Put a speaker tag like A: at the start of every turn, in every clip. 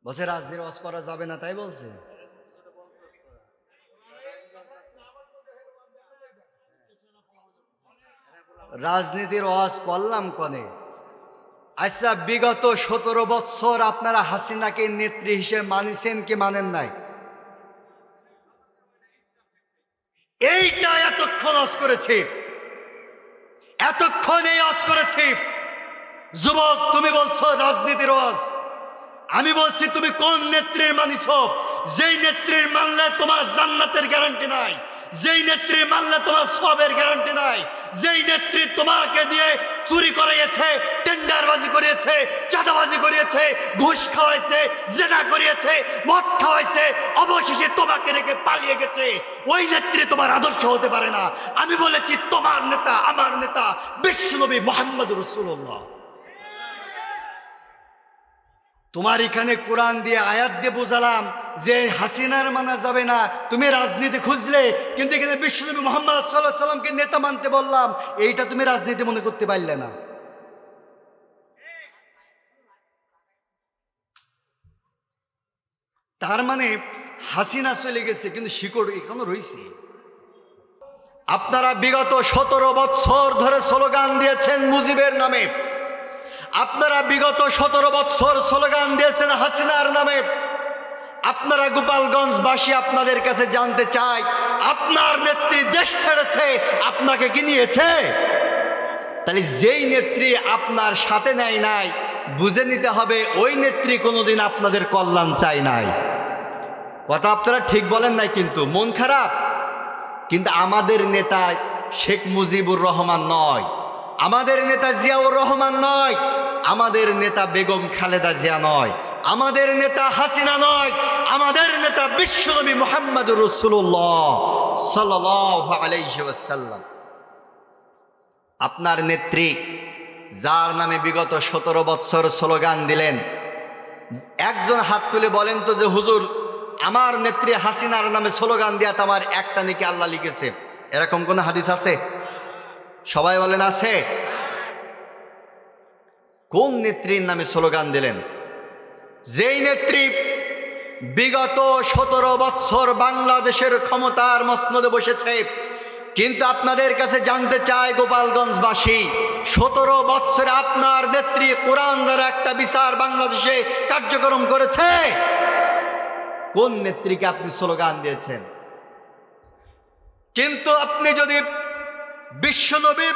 A: বলছে রাজনীতির ওয়াজ করা যাবে না, তাই বলছে। রাজনীতির ওয়াজ করলাম কনে? আচ্ছা, বিগত 17 বছর আপনারা হাসিনাকে নেত্রী হিসেবে মানিছেন কি মানেন নাই? এইটা এতক্ষণ ওয়াজ করেছি, এতক্ষণ এই ওয়াজ করেছি। যুবক, তুমি বলছো রাজনীতির ওয়াজ, আমি বলছি তুমি কোন নেত্রীর মানিছ? যেই নেত্রীর মানলে তোমার জান্নাতের গ্যারান্টি নাই, যেই নেত্রীর মানলে তোমার সওয়াবের গ্যারান্টি নাই, যেই নেত্রী তোমাকে দিয়ে চুরি করিয়েছে, টেন্ডারবাজি করিয়েছে, চাঁদাবাজি করিয়েছে, ঘুষ খাওয়াইছে, জেনা করিয়েছে, মদ খাওয়াইছে, অবশেষে তোমাকে রেখে পালিয়ে গেছে, ওই নেত্রী তোমার আদর্শ হতে পারে না। আমি বলেছি তোমার নেতা, আমার নেতা বিশ্বনবী মুহাম্মদ রাসূলুল্লাহ। তোমার এখানে কোরআন দিয়ে আয়াত দিয়ে বোঝালাম যে হাসিনার মানা যাবে না, তুমি রাজনীতি খুঁজলে, কিন্তু এখানে বিশ্বনবী মুহাম্মদ সাল্লাল্লাহু আলাইহি সাল্লামকে নেতা মানতে বললাম, এইটা তুমি রাজনীতি মনে করতে পারলে না। তার মানে হাসিনা চলে গেছে কিন্তু শিকড় এখনো রয়েছে। আপনারা বিগত 17 বছর ধরে স্লোগান দিয়েছেন মুজিবের নামে, আপনারা বিগত 17 বছর স্লোগান দিয়েছেন হাসিনার নামে। আপনারা গোপালগঞ্জবাসী, আপনাদের কাছে জানতে চাই, আপনার নেত্রী দেশ ছেড়েছে, আপনাকে কি নিয়েছে? তাহলে যেই নেত্রী আপনার সাথে নেয় নাই, বুঝে নিতে হবে ওই নেত্রী কোনোদিন আপনাদের কল্যাণ চাই নাই। কথা আপনারা ঠিক বলেন নাই, কিন্তু মন খারাপ। কিন্তু আমাদের নেতা শেখ মুজিবুর রহমান নয়, আমাদের নেতা জিয়াউর রহমান নয়, আমাদের নেতা বেগম খালেদা জিয়া নয়, আমাদের নেতা হাসিনা নয়, আমাদের নেতা বিশ্বনবী মুহাম্মদুর রাসূলুল্লাহ সাল্লাল্লাহু আলাইহি ওয়াসাল্লাম। আপনার নেত্রী, যার নামে বিগত 17 বছর স্লোগান দিলেন, একজন হাত তুলে বলেন তো যে হুজুর, আমার নেত্রী হাসিনার নামে স্লোগান দিয়া তো আমার একটা নেকি আল্লাহ লিখেছে, এরকম কোন হাদিস আছে? সবাই বলেন আছে। কোন নেত্রীর নামে স্লোগান দিলেন? যেই নেত্রী বিগত 17 বছর বাংলাদেশের ক্ষমতার মসনদে বসেছে। কিন্তু আপনাদের কাছে জানতে চাই গোপালগঞ্জবাসী, 17 বছরে আপনার নেত্রী কোরআন দ্বারা একটা বিচার বাংলাদেশে কার্যক্রম করেছে? কোন নেত্রীকে আপনি স্লোগান দিয়েছেন? কিন্তু আপনি যদি বিশ্বনবী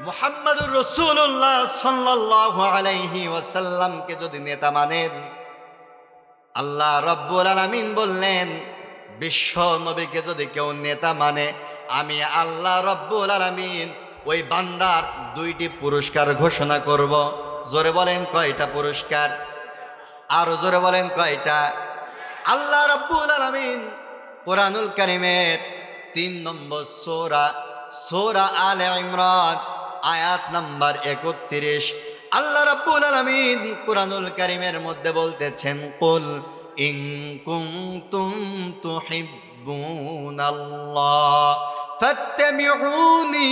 A: মুহাম্মদুর রাসূলুল্লাহ সাল্লাল্লাহু আলাইহি ওয়াসাল্লামকে যদি নেতা মানেন, আল্লাহ রাব্বুল আলামিন বললেন বিশ্ব নবীকে যদি কেউ নেতা মানে, আমি আল্লাহ রাব্বুল আলামিন ওই বান্দার 2টি পুরস্কার ঘোষণা করব। জোরে বলেন কয়টা পুরস্কার? আরো জোরে বলেন কয়টা? আল্লাহ রাব্বুল আলামিন কোরআনুল কারীমের 3 নম্বর সূরা আলে ইমরান আয়াত নাম্বার 31, আল্লাহ রাব্বুল আলামিন কোরআনুল কারীমের মধ্যে বলতেছেন, কুল ইন কুনতুম তুহিব্বুনাল্লাহ ফাত্তাবিউনি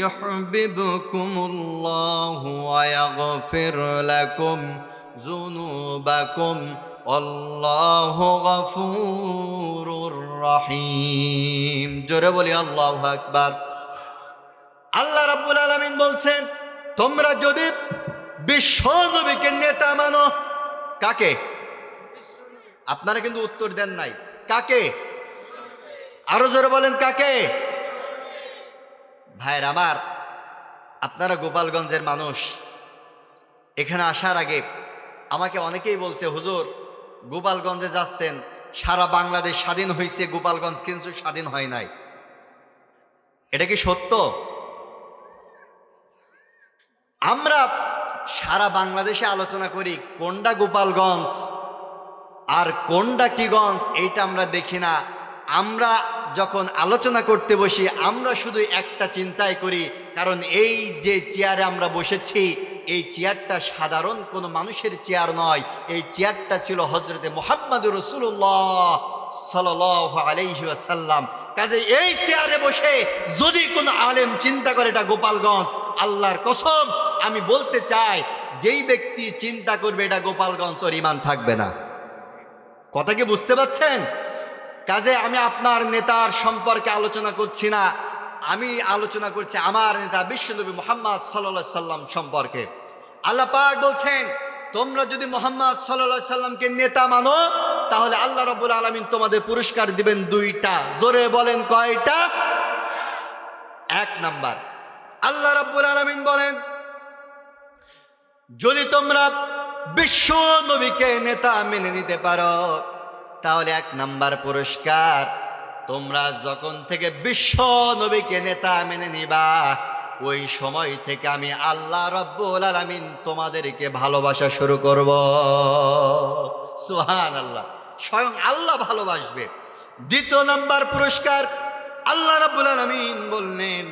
A: ইউহিব্বুকুমুল্লাহু ওয়া ইয়াগফির লাকুম যুনুবাকুম আল্লাহু গফুরুর রহিম। জোরে বলি আল্লাহু আকবার। আল্লাহ রাব্বুল আলামিন বলছেন, তোমরা যদি বিশ্ব নবীকে নেতা মানো, কাকে? আপনারা কিন্তু উত্তর দেন নাই। কাকে? আরো জোরে বলেন কাকে? ভাইরা আমার, আপনারা গোপালগঞ্জের মানুষ। এখানে আসার আগে আমাকে অনেকেই বলছে, হুজুর গোপালগঞ্জে যাচ্ছেন, সারা বাংলাদেশ স্বাধীন হয়েছে, গোপালগঞ্জ কিন্তু স্বাধীন হয় নাই। এটা কি সত্য? আমরা সারা বাংলাদেশে আলোচনা করি, কোনটা গোপালগঞ্জ আর কোনটা কিগঞ্জ এইটা আমরা দেখি না। আমরা যখন আলোচনা করতে বসি, আমরা শুধু একটা চিন্তাই করি, কারণ এই যে চেয়ারে আমরা বসেছি, এই চেয়ারটা সাধারণ কোনো মানুষের চেয়ার নয়, এই চেয়ারটা ছিল হযরতে মুহাম্মদুর রাসূলুল্লাহ সাল্লাল্লাহু আলাইহি ওয়াসাল্লাম। কাজে এই চেয়ারে বসে যদি কোনো আলেম চিন্তা করে এটা গোপালগঞ্জ, আল্লাহর কসম আমি বলতে চাই যেই ব্যক্তি চিন্তা করবে এটা গোপালগঞ্জ, ওর ঈমান থাকবে না। কথা কি বুঝতে পারছেন? কাজে আমি আপনার নেতার সম্পর্কে আলোচনা করছি না, আমি আলোচনা করছি আমার নেতা বিশ্বনবী মুহাম্মদ সাল্লাল্লাহু আলাইহি সাল্লাম সম্পর্কে। আল্লাহ পাক বলছেন, তোমরা যদি মুহাম্মদ সাল্লাল্লাহু আলাইহি সাল্লামকে নেতা মানো তাহলে আল্লাহ রাব্বুল আলামিন তোমাদের পুরস্কার দিবেন দুইটা। জোরে বলেন কয়টা? এক নাম্বার, আল্লাহ রাব্বুল আলামিন বলেন, যদি তোমরা বিশ্ব নবীকে নেতা মেনে নিতে পারো তাহলে এক নাম্বার পুরস্কার, তোমরা যখন থেকে বিশ্ব নবীকে নেতা মেনে নিবা ওই সময় থেকে আমি আল্লাহ রাব্বুল আলামিন তোমাদেরকে ভালোবাসা শুরু করব। সুবহানাল্লাহ, স্বয়ং আল্লাহ ভালোবাসবে। দ্বিতীয় নাম্বার পুরস্কার, আল্লাহ রাব্বুল আলামিন বললেন,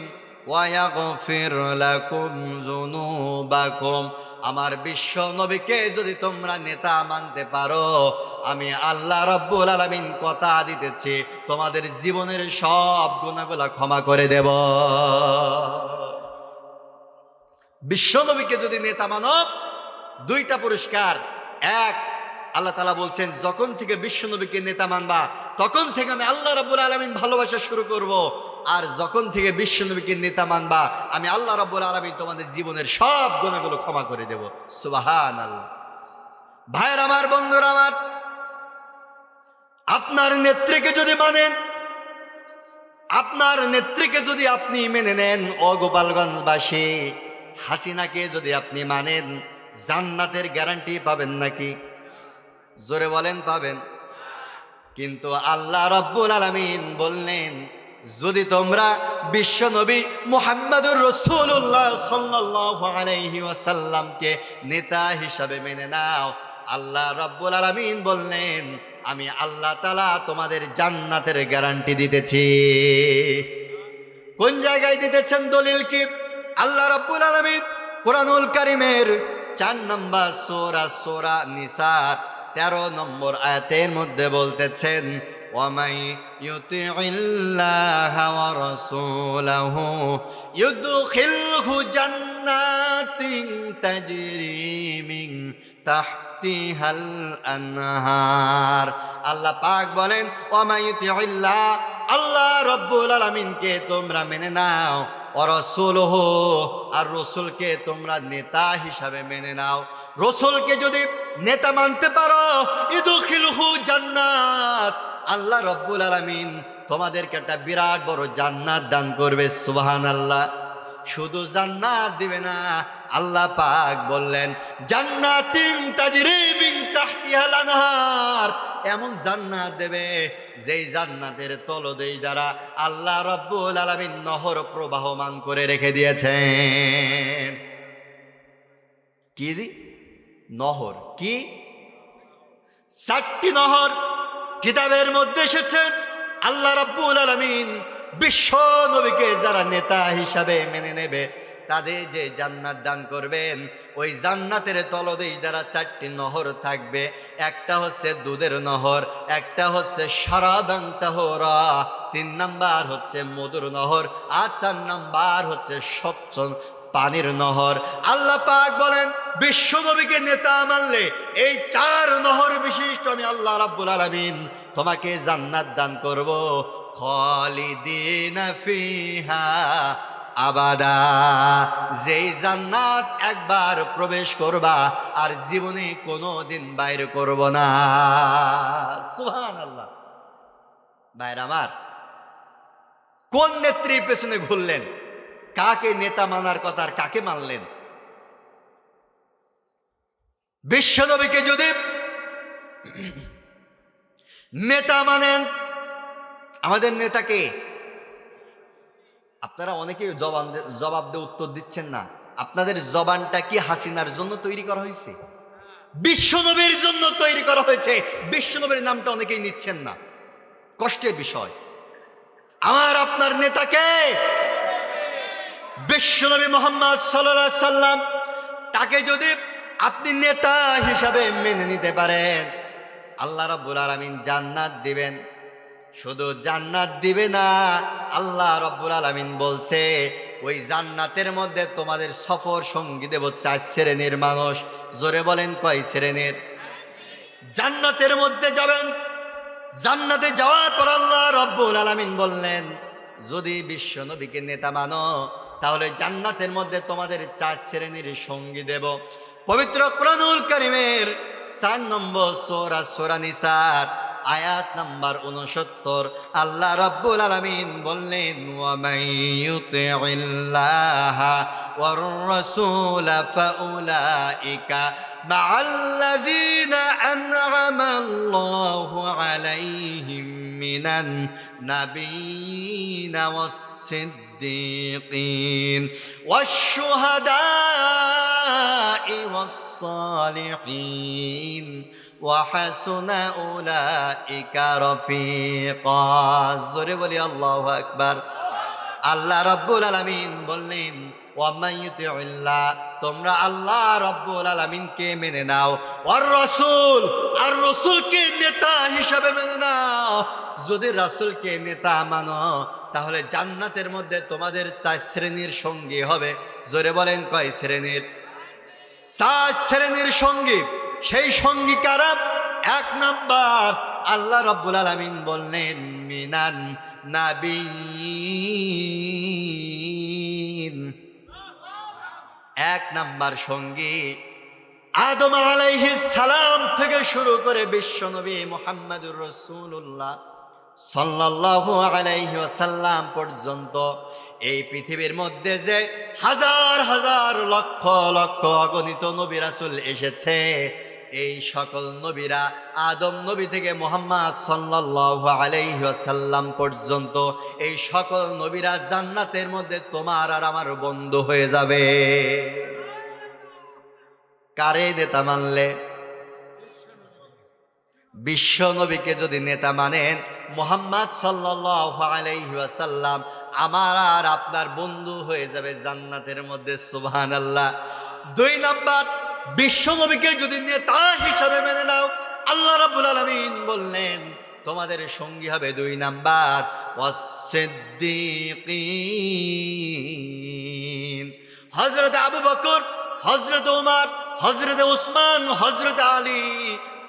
A: ওয়ায়াগফির লাকুম যুনুবাকুম, আমার বিশ্ব নবীকে যদি তোমরা নেতা মানতে পারো আমি আল্লাহ রাব্বুল আলামিন কথা দিতেছি তোমাদের জীবনের সব গুনাহগুলো ক্ষমা করে দেব। বিশ্ব নবীকে যদি নেতা মানো দুইটা পুরস্কার। এক, আল্লাহ তাআলা বলছেন যখন থেকে বিশ্ব নবীকে নেতা মানবা তখন থেকে আমি আল্লাহ রাব্বুল আলামিন ভালোবাসা শুরু করব, আর যখন থেকে বিশ্ব নবীকে নেতা মানবা আমি আল্লাহ রাব্বুল আলামিন তোমাদের জীবনের সব গুনাহগুলো ক্ষমা করে দেব। সুবহানাল্লাহ। ভাইয়ের আমার, বন্ধুরা আমার, আপনার নেত্রীকে যদি মানেন, আপনার নেত্রীকে যদি আপনি মেনে নেন, ও গোপালগঞ্জবাসী, হাসিনাকে যদি আপনি মানেন, জান্নাতের গ্যারান্টি পাবেন নাকি? জোরে বলেন পাবেন। কিন্তু আল্লাহ রাব্বুল আলামিন বললেন, যদি তোমরা বিশ্ব নবী মুহাম্মদুর রাসূলুল্লাহ সাল্লাল্লাহু আলাইহি ওয়াসাল্লামকে নেতা হিসাবে মেনে নাও, আল্লাহ রাব্বুল আলামিন বললেন আমি আল্লাহ তাআলা তোমাদের জান্নাতের গ্যারান্টি দিতেছি। কোন জায়গায় দিতেছেন? দলিল কি? আল্লাহ রাব্বুল আলামিন কোরআনুল কারীমের 4 নম্বর সূরা সূরা নিসার 13 নম্বর আয়াতের মধ্যে বলতেছেন, ওয়ামাই ইউতিইল্লাহা ওয়া রাসূলাহু ইউদখিলহু জান্নাতিন তাজরি মিন তাহতিহাল আনহার। আল্লাহ পাক বলেন, ওয়ামাই ইউতিইল্লাহ, আল্লাহ রাব্বুল আলামিনকে তোমরা মেনে নাও, ও রাসূলুহু, আর রাসূলকে তোমরা নেতা হিসাবে মেনে নাও। রাসূলকে যদি নেতা মানতে পারো, ইদখিলহু জান্নাত, আল্লাহ রাব্বুল আলামিন তোমাদেরকে একটা বিরাট বড় জান্নাত দান করবে। সুবহানাল্লাহ। শুধু জান্নাত দিবে না, আল্লাহ পাক বললেন জান্নাতিন তাজরি মিন তাহতিহাল আনহার, এমন জান্নাত দেবে যেই জান্নাতের তলদেই দ্বারা আল্লাহ রাব্বুল আলামিন নহর প্রবাহমান করে রেখে দিয়েছেন। কি নহর? কি? 4টি নহর কিতাবের মধ্যে এসেছে। আল্লাহ রাব্বুল আলামিন বিশ্ব নবীকে যারা নেতা হিসাবে মেনে নেবে তাদের যে জান্নাত দান করবেন, ওই জান্নাতের তলদেশ দ্বারা 4টি নহর থাকবে। একটা হচ্ছে দুধের নহর, একটা হচ্ছে শারাবান তাহুরা, 3 নাম্বার হচ্ছে মধুর নহর, আর 4 নাম্বার হচ্ছে স্বচ্ছ পানির নহর। আল্লাহ পাক বলেন বিশ্ব নবীকে নেতা মানলে এই 4 নহর বিশিষ্ট আমি আল্লাহ রাব্বুল আলামিন তোমাকে জান্নাত দান করব, খালিদিনা ফিহা আবাদা, যেই জান্নাত একবার প্রবেশ করবা আর জীবনে কোনোদিন বাইরে করব না। সুবহানাল্লাহ। ভাইরা আমার, কোন নেত্রীর পেছনে ঘুরলেন? কাকে নেতা মানার কথা আর কাকে মানলেন? বিশ্বনবীকে যদি নেতা মানেন, আমাদের নেতাকে আপনারা অনেকেই জবাব দিয়ে উত্তর দিচ্ছেন না। আপনাদের জবানটা কি হাসিনার জন্য তৈরি করা হয়েছে? বিশ্বনবীর জন্য তৈরি করা হয়েছে। বিশ্বনবীর নামটা অনেকেই নিচ্ছেন না, কষ্টের বিষয়। আমার আপনার নেতাকে বিশ্বনবী মুহাম্মদ সাল্লাল্লাহু আলাইহি সাল্লাম, তাকে যদি আপনি নেতা হিসাবে মেনে নিতে পারেন, আল্লাহ রাব্বুল আলামিন জান্নাত দিবেন। শুধু জান্নাত দিবে না, আল্লাহ রাব্বুল আলামিন বলছে ওই জান্নাতের মধ্যে তোমাদের সফর সঙ্গী দেব 4 শ্রেণীর মানুষ। জোরে বলেন কয় শ্রেণীর? জান্নাতের মধ্যে যাবেন। জান্নাতে যাওয়ার পর আল্লাহ রাব্বুল আলামিন বললেন, যদি বিশ্ব নবীকে নেতা মানো তাহলে জান্নাতের মধ্যে তোমাদের 4 শ্রেণীর সঙ্গী দেব। পবিত্র কোরআনুল কারীমের 4 নম্বর সূরা সূরা নিসার আয়াত নাম্বার 69 আল্লাহ রাব্বুল আলামিন বললেন, ওয়া মাইয়ুতিল্লাহা ওয়ার রাসূল ফাউলাইকা মাআল্লাযীনা আন'আমাল্লাহু আলাইহিম মিনান নাবিয়্যিনা ওয়াস-সিদ্দীকিন ওয়াশ-শুহাদা'i ওয়াস-সালিহিন ওয়াহাসুনা উলাইকা রফিকা। জোরে বলি আল্লাহু আকবার। আল্লাহ রাব্বুল আলামিন বললেন, ওয়া মাইয়ুতিল্লাহ, তোমরা আল্লাহ রাব্বুল আলামিনকে মেনে নাও, আর রাসূল, আর রাসূলকে নেতা হিসাবে মেনে নাও। যদি রাসূলকে নেতা মানো তাহলে জান্নাতের মধ্যে তোমাদের 4 শ্রেণীর সঙ্গী হবে। জোরে বলেন কয় শ্রেণীর? 4 শ্রেণীর সঙ্গী। সেই সঙ্গী কারা? 1 নাম্বার আল্লাহ রাব্বুল আলামিন বললেন, মিনান নাবিয়্যিন। 1 নাম্বার সঙ্গী আদম আলাইহিস সালাম থেকে শুরু করে বিশ্বনবী মুহাম্মদুর রাসূলুল্লাহ সাল্লাল্লাহু আলাইহি ওয়াসাল্লাম পর্যন্ত এই পৃথিবীর মধ্যে যে হাজার হাজার লক্ষ লক্ষ অগণিত নবী রাসূল এসেছে, এই সকল নবীরা আদম নবী থেকে মুহাম্মদ সাল্লাল্লাহু আলাইহি ওয়াসাল্লাম পর্যন্ত এই সকল নবীরা জান্নাতের মধ্যে তোমার আর আমার বন্ধু হয়ে যাবে। কারে নেতা মানলে? বিশ্ব নবীকে যদি নেতা মানেন, মুহাম্মদ সাল্লাল্লাহু আলাইহি ওয়াসাল্লাম আমার আর আপনার বন্ধু হয়ে যাবে জান্নাতের মধ্যে। সুবহানাল্লাহ। 2 নাম্বার বিশ্ব নবীকে যদি নেতা হিসাবে মেনে নাও, আল্লাহ রাব্বুল আলামিন বললেন তোমাদের সঙ্গী হবে 2 নাম্বার ওয়াস-সিদ্দীকিন। হযরত আবু বকর, হযরত ওমর, হযরত উসমান, হযরত আলী,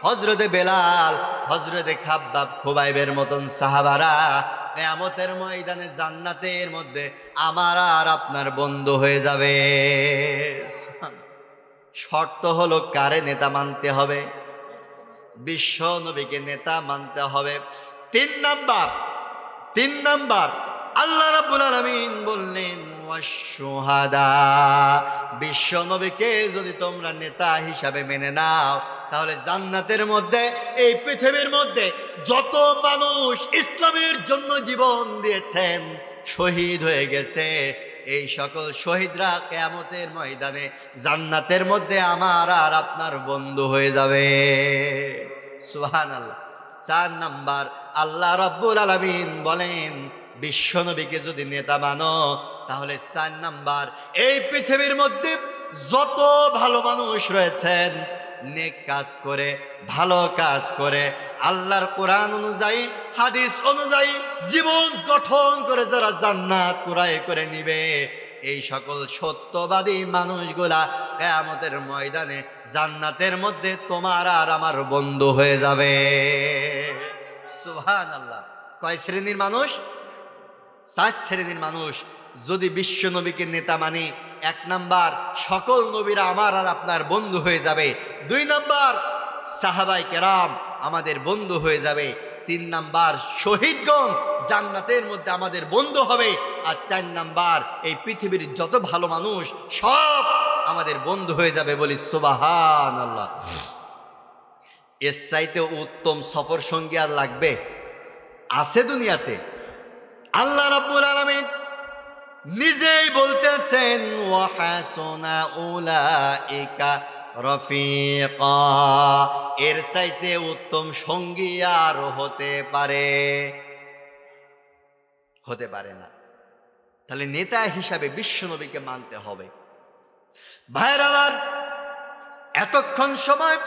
A: হযরত বেলাল, হযরত খাব্বাব, খুবাইবের মতন সাহাবারা কিয়ামতের ময়দানে জান্নাতের মধ্যে আমার আর আপনার বন্ধু হয়ে যাবে। শর্ত হলো কারে নেতা মানতে হবে? বিশ্ব নবীকে নেতা মানতে হবে। 3 নাম্বার আল্লাহ রাব্বুল আলামিন বললেন ওয়াশ-শুহাদা। বিশ্ব নবীকে যদি তোমরা নেতা হিসাবে মেনে নাও তাহলে জান্নাতের মধ্যে, এই পৃথিবীর মধ্যে যত মানুষ ইসলামের জন্য জীবন দিয়েছেন, শহীদ হয়ে গেছে, এই সকল শহীদরা কিয়ামতের ময়দানে জান্নাতের মধ্যে আমার আর আপনার বন্ধু হয়ে যাবে। সুবহানাল্লাহ। 4 নাম্বার আল্লাহ রাব্বুল আলামিন বলেন বিশ্ব নবীকে যদি নেতা মানো তাহলে 4 নাম্বার এই পৃথিবীর মধ্যে যত ভালো মানুষ রয়েছেন, নেক কাজ করে, ভালো কাজ করে, আল্লাহর কোরআন অনুযায়ী, হাদিস অনুযায়ী জীবন গঠন করে যারা জান্নাত কুরাই করে নিবে, এই সকল সত্যবাদী মানুষগুলা কিয়ামতের ময়দানে জান্নাতের মধ্যে তোমার আর আমার বন্ধু হয়ে যাবে। সুবহানাল্লাহ। কয় শ্রেণীর মানুষ? 4 শ্রেণীর মানুষ। যদি বিশ্ব নবীকে নেতা মানি, 1 নাম্বার সকল নবীরা আমার আর আপনার বন্ধু হয়ে যাবে। 2 নাম্বার সাহাবায়ে কেরাম আমাদের বন্ধু হয়ে যাবে। 3 নাম্বার শহীদগণ জান্নাতের মধ্যে আমাদের বন্ধু হবে। আর 4 নাম্বার এই পৃথিবীর যত ভালো মানুষ সব আমাদের বন্ধু হয়ে যাবে। বলি সুবহানাল্লাহ। এর চাইতে উত্তম সফর সঙ্গী আর লাগবে? আছে দুনিয়াতে? আল্লাহ রাব্বুল আলামিন নিজেই বলতেছেন ওয়া হাসুনা উলাইকা রফিকা। এর চাইতে উত্তম সঙ্গী আর হতে পারে না। তাহলে নেতা হিসাবে বিশ্ব নবীকে মানতে হবে। ভাইরা আমার, এতক্ষণ সময়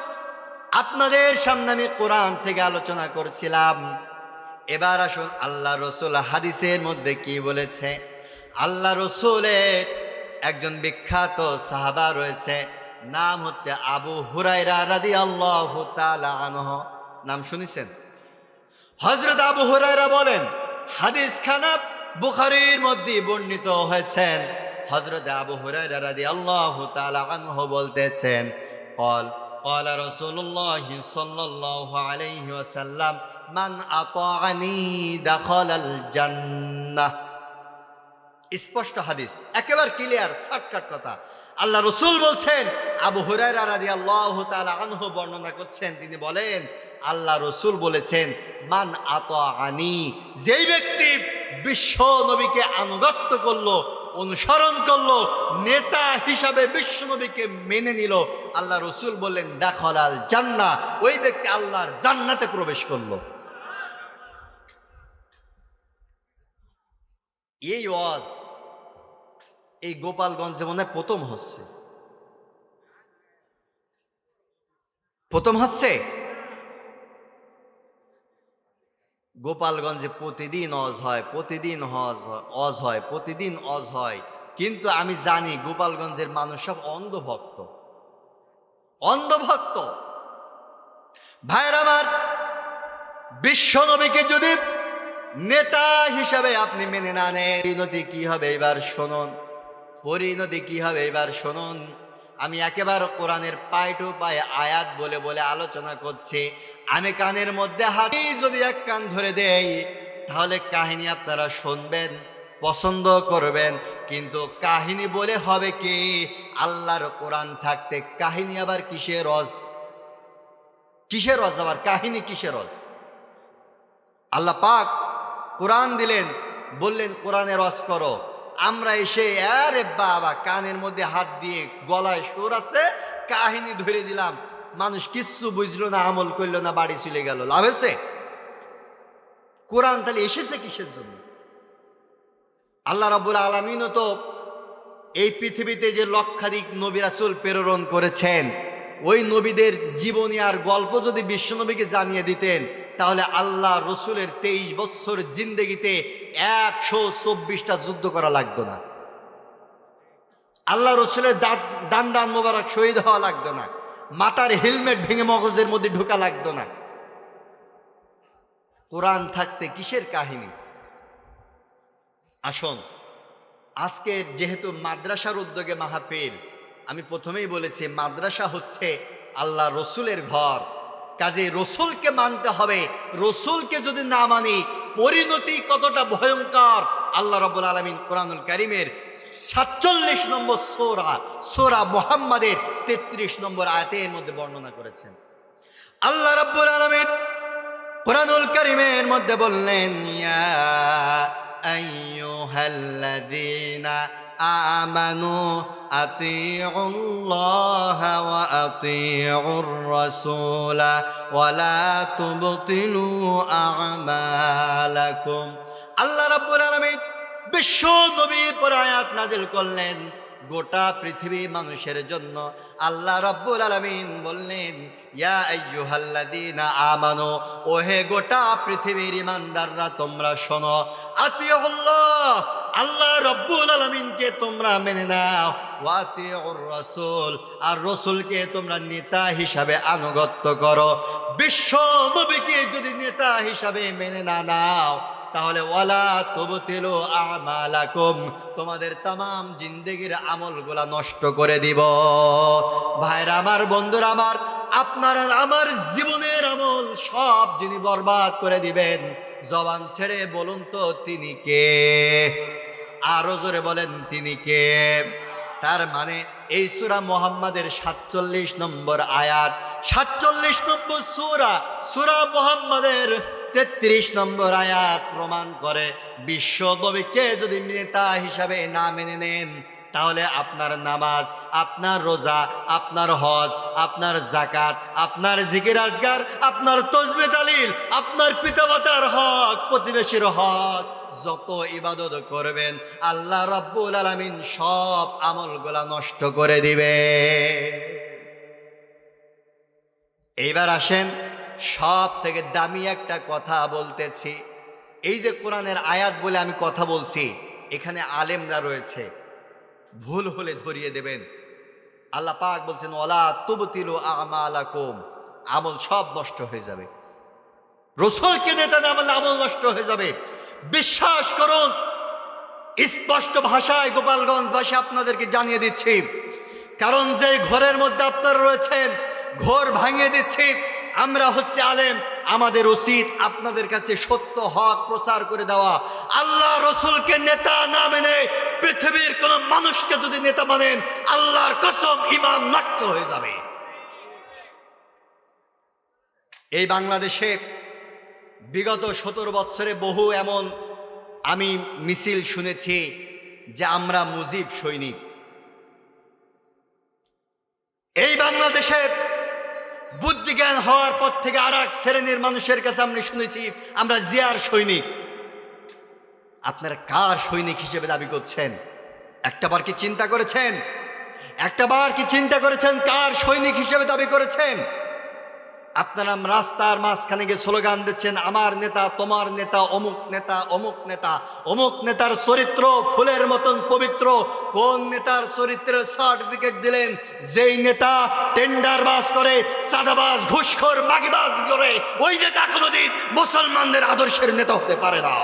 A: আপনাদের সামনে আমি কোরআন থেকে আলোচনা করছিলাম। এবার আসুন আল্লাহ রাসূল হাদিসের মধ্যে কি বলেছে। আল্লাহ রসুলের একজন বিখ্যাত সাহাবা রয়েছে, নাম হচ্ছে আবু হুরায়রা রাদিয়াল্লাহু তাআলা আনহু। নাম শুনেছেন? হযরত আবু হুরায়রা বলেন, হাদিস খানা বুখারীর মধ্যে বর্ণিত হয়েছেন। হযরত আবু হুরায়রা রাদিয়াল্লাহু তাআলা আনহু বলতেছেন, قال رسول الله صلى الله عليه وسلم من أطاعني دخل الجنة। স্পষ্ট হাদিস, একেবারে ক্লিয়ার, শর্টকাট কথা। আল্লাহ রসুল বলছেন, আবু হুরায়রা রাদিয়াল্লাহু তাআলা আনহু বর্ণনা করছেন, তিনি বলেন আল্লাহ রসুল বলেছেন, মান আতাআনি, যেই ব্যক্তি বিশ্ব নবীকে আনুগত্য করলো, অনুসরণ করলো, নেতা হিসাবে বিশ্ব নবীকে মেনে নিল, আল্লাহ রসুল বললেন দাখালাল জান্নাহ, ওই ব্যক্তি আল্লাহর জান্নাতে প্রবেশ করলো। এই ওয়াজ এই গোপালগঞ্জে মনে হয় প্রথম হচ্ছে। গোপালগঞ্জে প্রতিদিন অজ হয়, প্রতিদিন অজ হয়, প্রতিদিন অজ হয়, কিন্তু আমি জানি গোপালগঞ্জের মানুষ সব অন্ধভক্ত। ভাইরা আমার, বিশ্ব নবীকে যদি নেতা হিসাবে আপনি মেনে না নেন, পরিণতি কি হবে এবার শুনুন। আমি একেবারে কোরআনের পায় টু পায় আয়াত বলে বলে আলোচনা করছি। আমি কানের মধ্যে হাতি যদি এক কান ধরে দেই, তাহলে কাহিনী আপনারা শুনবেন, পছন্দ করবেন, কিন্তু কাহিনী বলে হবে কি? আল্লাহর কোরআন থাকতে কাহিনী আবার কিসের রস আবার কাহিনী কিসের রস? আল্লাহ পাক কোরআন দিলেন, বললেন কোরআনের রস করো। আমরা এসে আরে বাবা কানের মধ্যে হাত দিয়ে গলায় সুর আছে, কাহিনী ধরে দিলাম, মানুষ কিচ্ছু বুঝলো না, আমল করলো না, বাড়ি চলে গেল, লাভ হয়েছে? কোরআন তাহলে এসেছে কিসের জন্য? আল্লাহ রাব্বুল আলামিনও তো এই পৃথিবীতে যে লক্ষাধিক নবী রাসূল প্রেরণ করেছেন, ওই নবীদের জীবনী আর গল্প যদি বিশ্বনবীকে জানিয়ে দিতেন, তাহলে আল্লাহ রসুলের 23 বছর জিন্দেগিতে 124টা যুদ্ধ করা লাগতো না। আল্লাহ রসুলের দান মোবারক শহীদ হওয়া লাগতো না, মাথার হেলমেট ভেঙে মগজের মধ্যে ঢোকা লাগতো না। কোরআন থাকতে কিসের কাহিনী? আসুন, আজকের যেহেতু মাদ্রাসার উদ্যোগে মাহফিল, আমি প্রথমেই বলেছি মাদ্রাসা হচ্ছে আল্লাহ রসুলের ঘর, কাজে রসুলকে মানতে হবে। রসুলকে যদি না মানি, পরিণতি কতটা ভয়ঙ্কর আল্লাহ রাব্বুল আলামিন কোরআনুল কারীমের 47 নম্বর সূরা মুহাম্মাদের 33 নম্বর আয়াতের মধ্যে বর্ণনা করেছেন। আল্লাহ রাব্বুল আলামিন কোরআনুল কারীমের মধ্যে বললেন, ইয়া আইয়ুহাল্লাযীনা আমানু আতিউল্লাহা ওয়া আতিউর রাসূলা ওয়া লা তুবতিলু আমালাকুম। আল্লাহ রাব্বুল আলামিন বিশ্ব নবীর পর আয়াত নাজিল করলেন গোটা পৃথিবী মানুষের জন্য। আল্লাহ রাব্বুল আলামিন বললেন, ইয়া আইয়ুহাল্লাযীনা আমানু, ওহে গোটা পৃথিবীর ঈমানদাররা তোমরা শোনো, আতিউল্লাহ, আল্লাহ রাব্বুল আলামিনকে তোমরা মেনে নাও, ওয়া আতিউর রাসূল, আর রাসূলকে তোমরা নেতা হিসাবে আনুগত্য করো। বিশ্ব নবীকে যদি নেতা হিসাবে মেনে না নাও, তাহলে ওয়ালা তুবতিলু আমালাকুম, তোমাদের তামাম জিন্দেগির আমলগুলা নষ্ট করে দিব। ভাইরা আমার, বন্ধুরা আমার, আপনার আর আমার জীবনের আমল সব যিনি বরবাদ করে দিবেন, জবান ছেড়ে বলুন তো তিনি কে? আরো জোরে বলেন তিনি কে? তার মানে এই সূরা মুহাম্মাদের 47 নম্বর আয়াত, 47 নম্বর সূরা মুহাম্মাদের 33 নম্বর আয়াত প্রমাণ করে, বিশ্ব নবীকে যদি নেতা হিসাবে না মেনে নেন, তাহলে আপনার নামাজ, আপনার রোজা, আপনার হজ, আপনার যাকাত, আপনার জিকির আজগার, আপনার তাসবিহ তাহলিল, আপনার পিতামাতার হক, প্রতিবেশীর হক, যত ইবাদত করবেন আল্লাহ রাব্বুল আলামিন সব আমলগুলা নষ্ট করে দিবে। এইবার আসেন, সব থেকে দামি একটা কথা বলতেছি। এই যে কোরআনের আয়াত বলে আমি কথা বলছি, এখানে আলেমরা রয়েছে, ভুল হলে ধরিয়ে দেবেন। আল্লাহ পাক বলছেন ওয়ালা তুবতিলু আমালাকুম, আমল সব নষ্ট হয়ে যাবে। রাসূলকে নেতা না মানলে আমল নষ্ট হয়ে যাবে। বিশ্বাস করুন, স্পষ্ট ভাষায় গোপালগঞ্জবাসী আপনাদেরকে জানিয়ে দিচ্ছি, কারণ যে ঘরের মধ্যে আপনারা রয়েছেন ঘর ভাঙিয়ে দিচ্ছি। আমরা হচ্ছে আলেম, আমাদের উচিত আপনাদের কাছে সত্য হক প্রচার করে দেওয়া। আল্লাহ রসুলকে নেতা না মেনে পৃথিবীর কোন মানুষকে যদি নেতা মানেন, আল্লাহর কসম ঈমান নষ্ট হয়ে যাবে। এই বাংলাদেশে বিগত 17 বছরে বহু এমন আমি মিছিল শুনেছি যে আমরা মুজিব সৈনিক। এই বাংলাদেশে বুদ্ধিজ্ঞান হওয়ার পর থেকে আর এক শ্রেণীর মানুষের কাছে আমরা শুনেছি আমরা জিয়ার সৈনিক। আপনারা কার সৈনিক হিসেবে দাবি করছেন? একটাবার কি চিন্তা করেছেন? একটাবার কি চিন্তা করেছেন কার সৈনিক হিসেবে দাবি করেছেন? আপনারা রাস্তার মাঝখানে গিয়ে স্লোগান দিচ্ছেন আমার নেতা, তোমার নেতা, অমুক নেতা, অমুক নেতা। অমুক নেতার চরিত্র ফুলের মতন পবিত্র। কোন নেতার চরিত্রের সার্টিফিকেট দিলেন? যেই নেতা টেন্ডারবাজ করে, চাঁদাবাজ, ঘুষখোর, মাগিবাজ করে, ওই নেতা কোনোদিন মুসলমানদের আদর্শের নেতা হতে পারে না।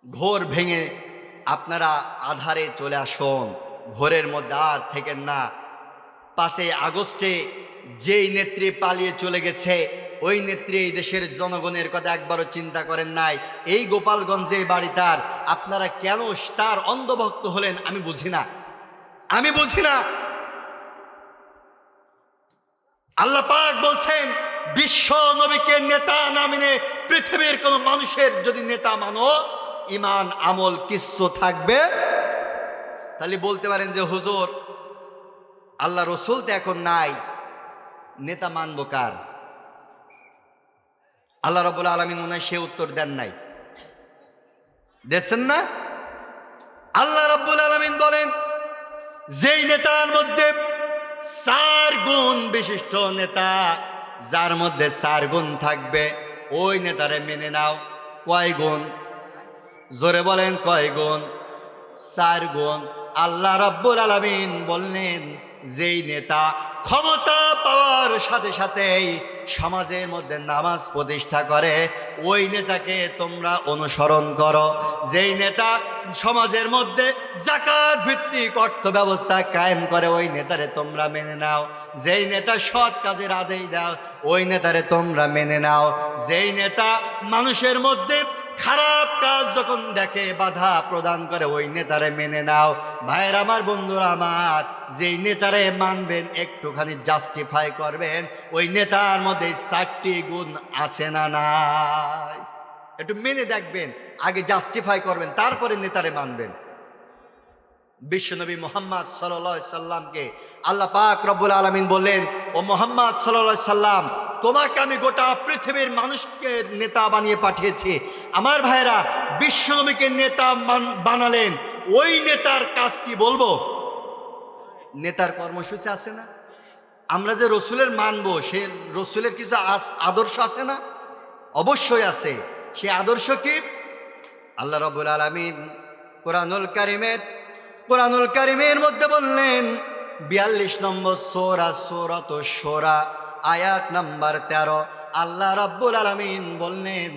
A: ঘোর ভেঙে আপনারা আধারে চলে আসুন, ঘোরের মধ্যে আর থেকেন না। 5 আগস্টে যেই নেত্রী পালিয়ে চলে গেছে, ওই নেত্রী এই দেশের জনগণের কথা একবারও চিন্তা করেন নাই। এই গোপালগঞ্জে বাড়ি তার, আপনারা কেন তার অন্ধভক্ত হলেন আমি বুঝি না, আমি বুঝি না। আল্লাহ পাক বলছেন বিশ্ব নবীকে নেতা না মেনে পৃথিবীর কোন মানুষের যদি নেতা মানো, ঈমান আমল কিচ্ছু থাকবে। তাহলে বলতে পারেন যে হুজুর আল্লাহ রসুল তো এখন নাই, নেতা মানবো কার? আল্লাহ রাব্বুল আলামিন মনে হয় সে উত্তর দেন নাই, দেখছেন না? আল্লাহ রাব্বুল আলামিন বলেন যেই নেতার মধ্যে 4 গুণ বিশিষ্ট নেতা, যার মধ্যে 4 গুণ থাকবে ওই নেতারে মেনে নাও। কয় গুণ? জোরে বলেন কয় গুণ? 4 গুণ। আল্লাহ রাব্বুল আলামিন বললেন যেই নেতা ক্ষমতা পাওয়ার সাথে সাথেই সমাজের মধ্যে নামাজ প্রতিষ্ঠা করে, ওই নেতাকে তোমরা অনুসরণ করো। যেই নেতা সমাজের মধ্যে যাকাত ভিত্তিক অর্থ ব্যবস্থা কায়েম করে, ওই নেতারে তোমরা মেনে নাও। যেই নেতা সৎ কাজের আদেশ দাও, ওই নেতারে তোমরা মেনে নাও। যেই নেতা মানুষের মধ্যে খারাপ কাজ যখন দেখে বাধা প্রদান করে, ওই নেতারে মেনে নাও। ভাইয়ের আমার, বন্ধুরা আমার, যেই নেতারে মানবেন একটুখানি জাস্টিফাই করবেন, ওই নেতার মধ্যে 4টি গুণ আছে না নাই একটু মেনে দেখবেন, আগে জাস্টিফাই করবেন, তারপরে নেতারে মানবেন। বিশ্বনবী মুহাম্মদ সাল্লাল্লাহু আলাইহি সাল্লামকে আল্লাহ পাক রব্বুল আলামিন বললেন, ও মুহাম্মদ সাল্লাল্লাহু আলাইহি সাল্লাম, তোমাকে আমি গোটা পৃথিবীর মানুষকে নেতা বানিয়ে পাঠিয়েছি। আমার ভাইরা, বিশ্বনবীকে নেতা বানালেন, ওই নেতার কাজ কি বলবো? নেতার কর্মসূচি আছে না? আমরা যে রসুলের মানবো, সে রসুলের কিছু আদর্শ আছে না? অবশ্যই আছে। সে আদর্শ কি? আল্লাহ রাব্বুল আলামিন কোরআনুল কারিমের মধ্যে বললেন 42 নম্বর সূরা সূরাতুশ শূরা আয়াত নাম্বার 13, আল্লাহ রাব্বুল আলামিন বললেন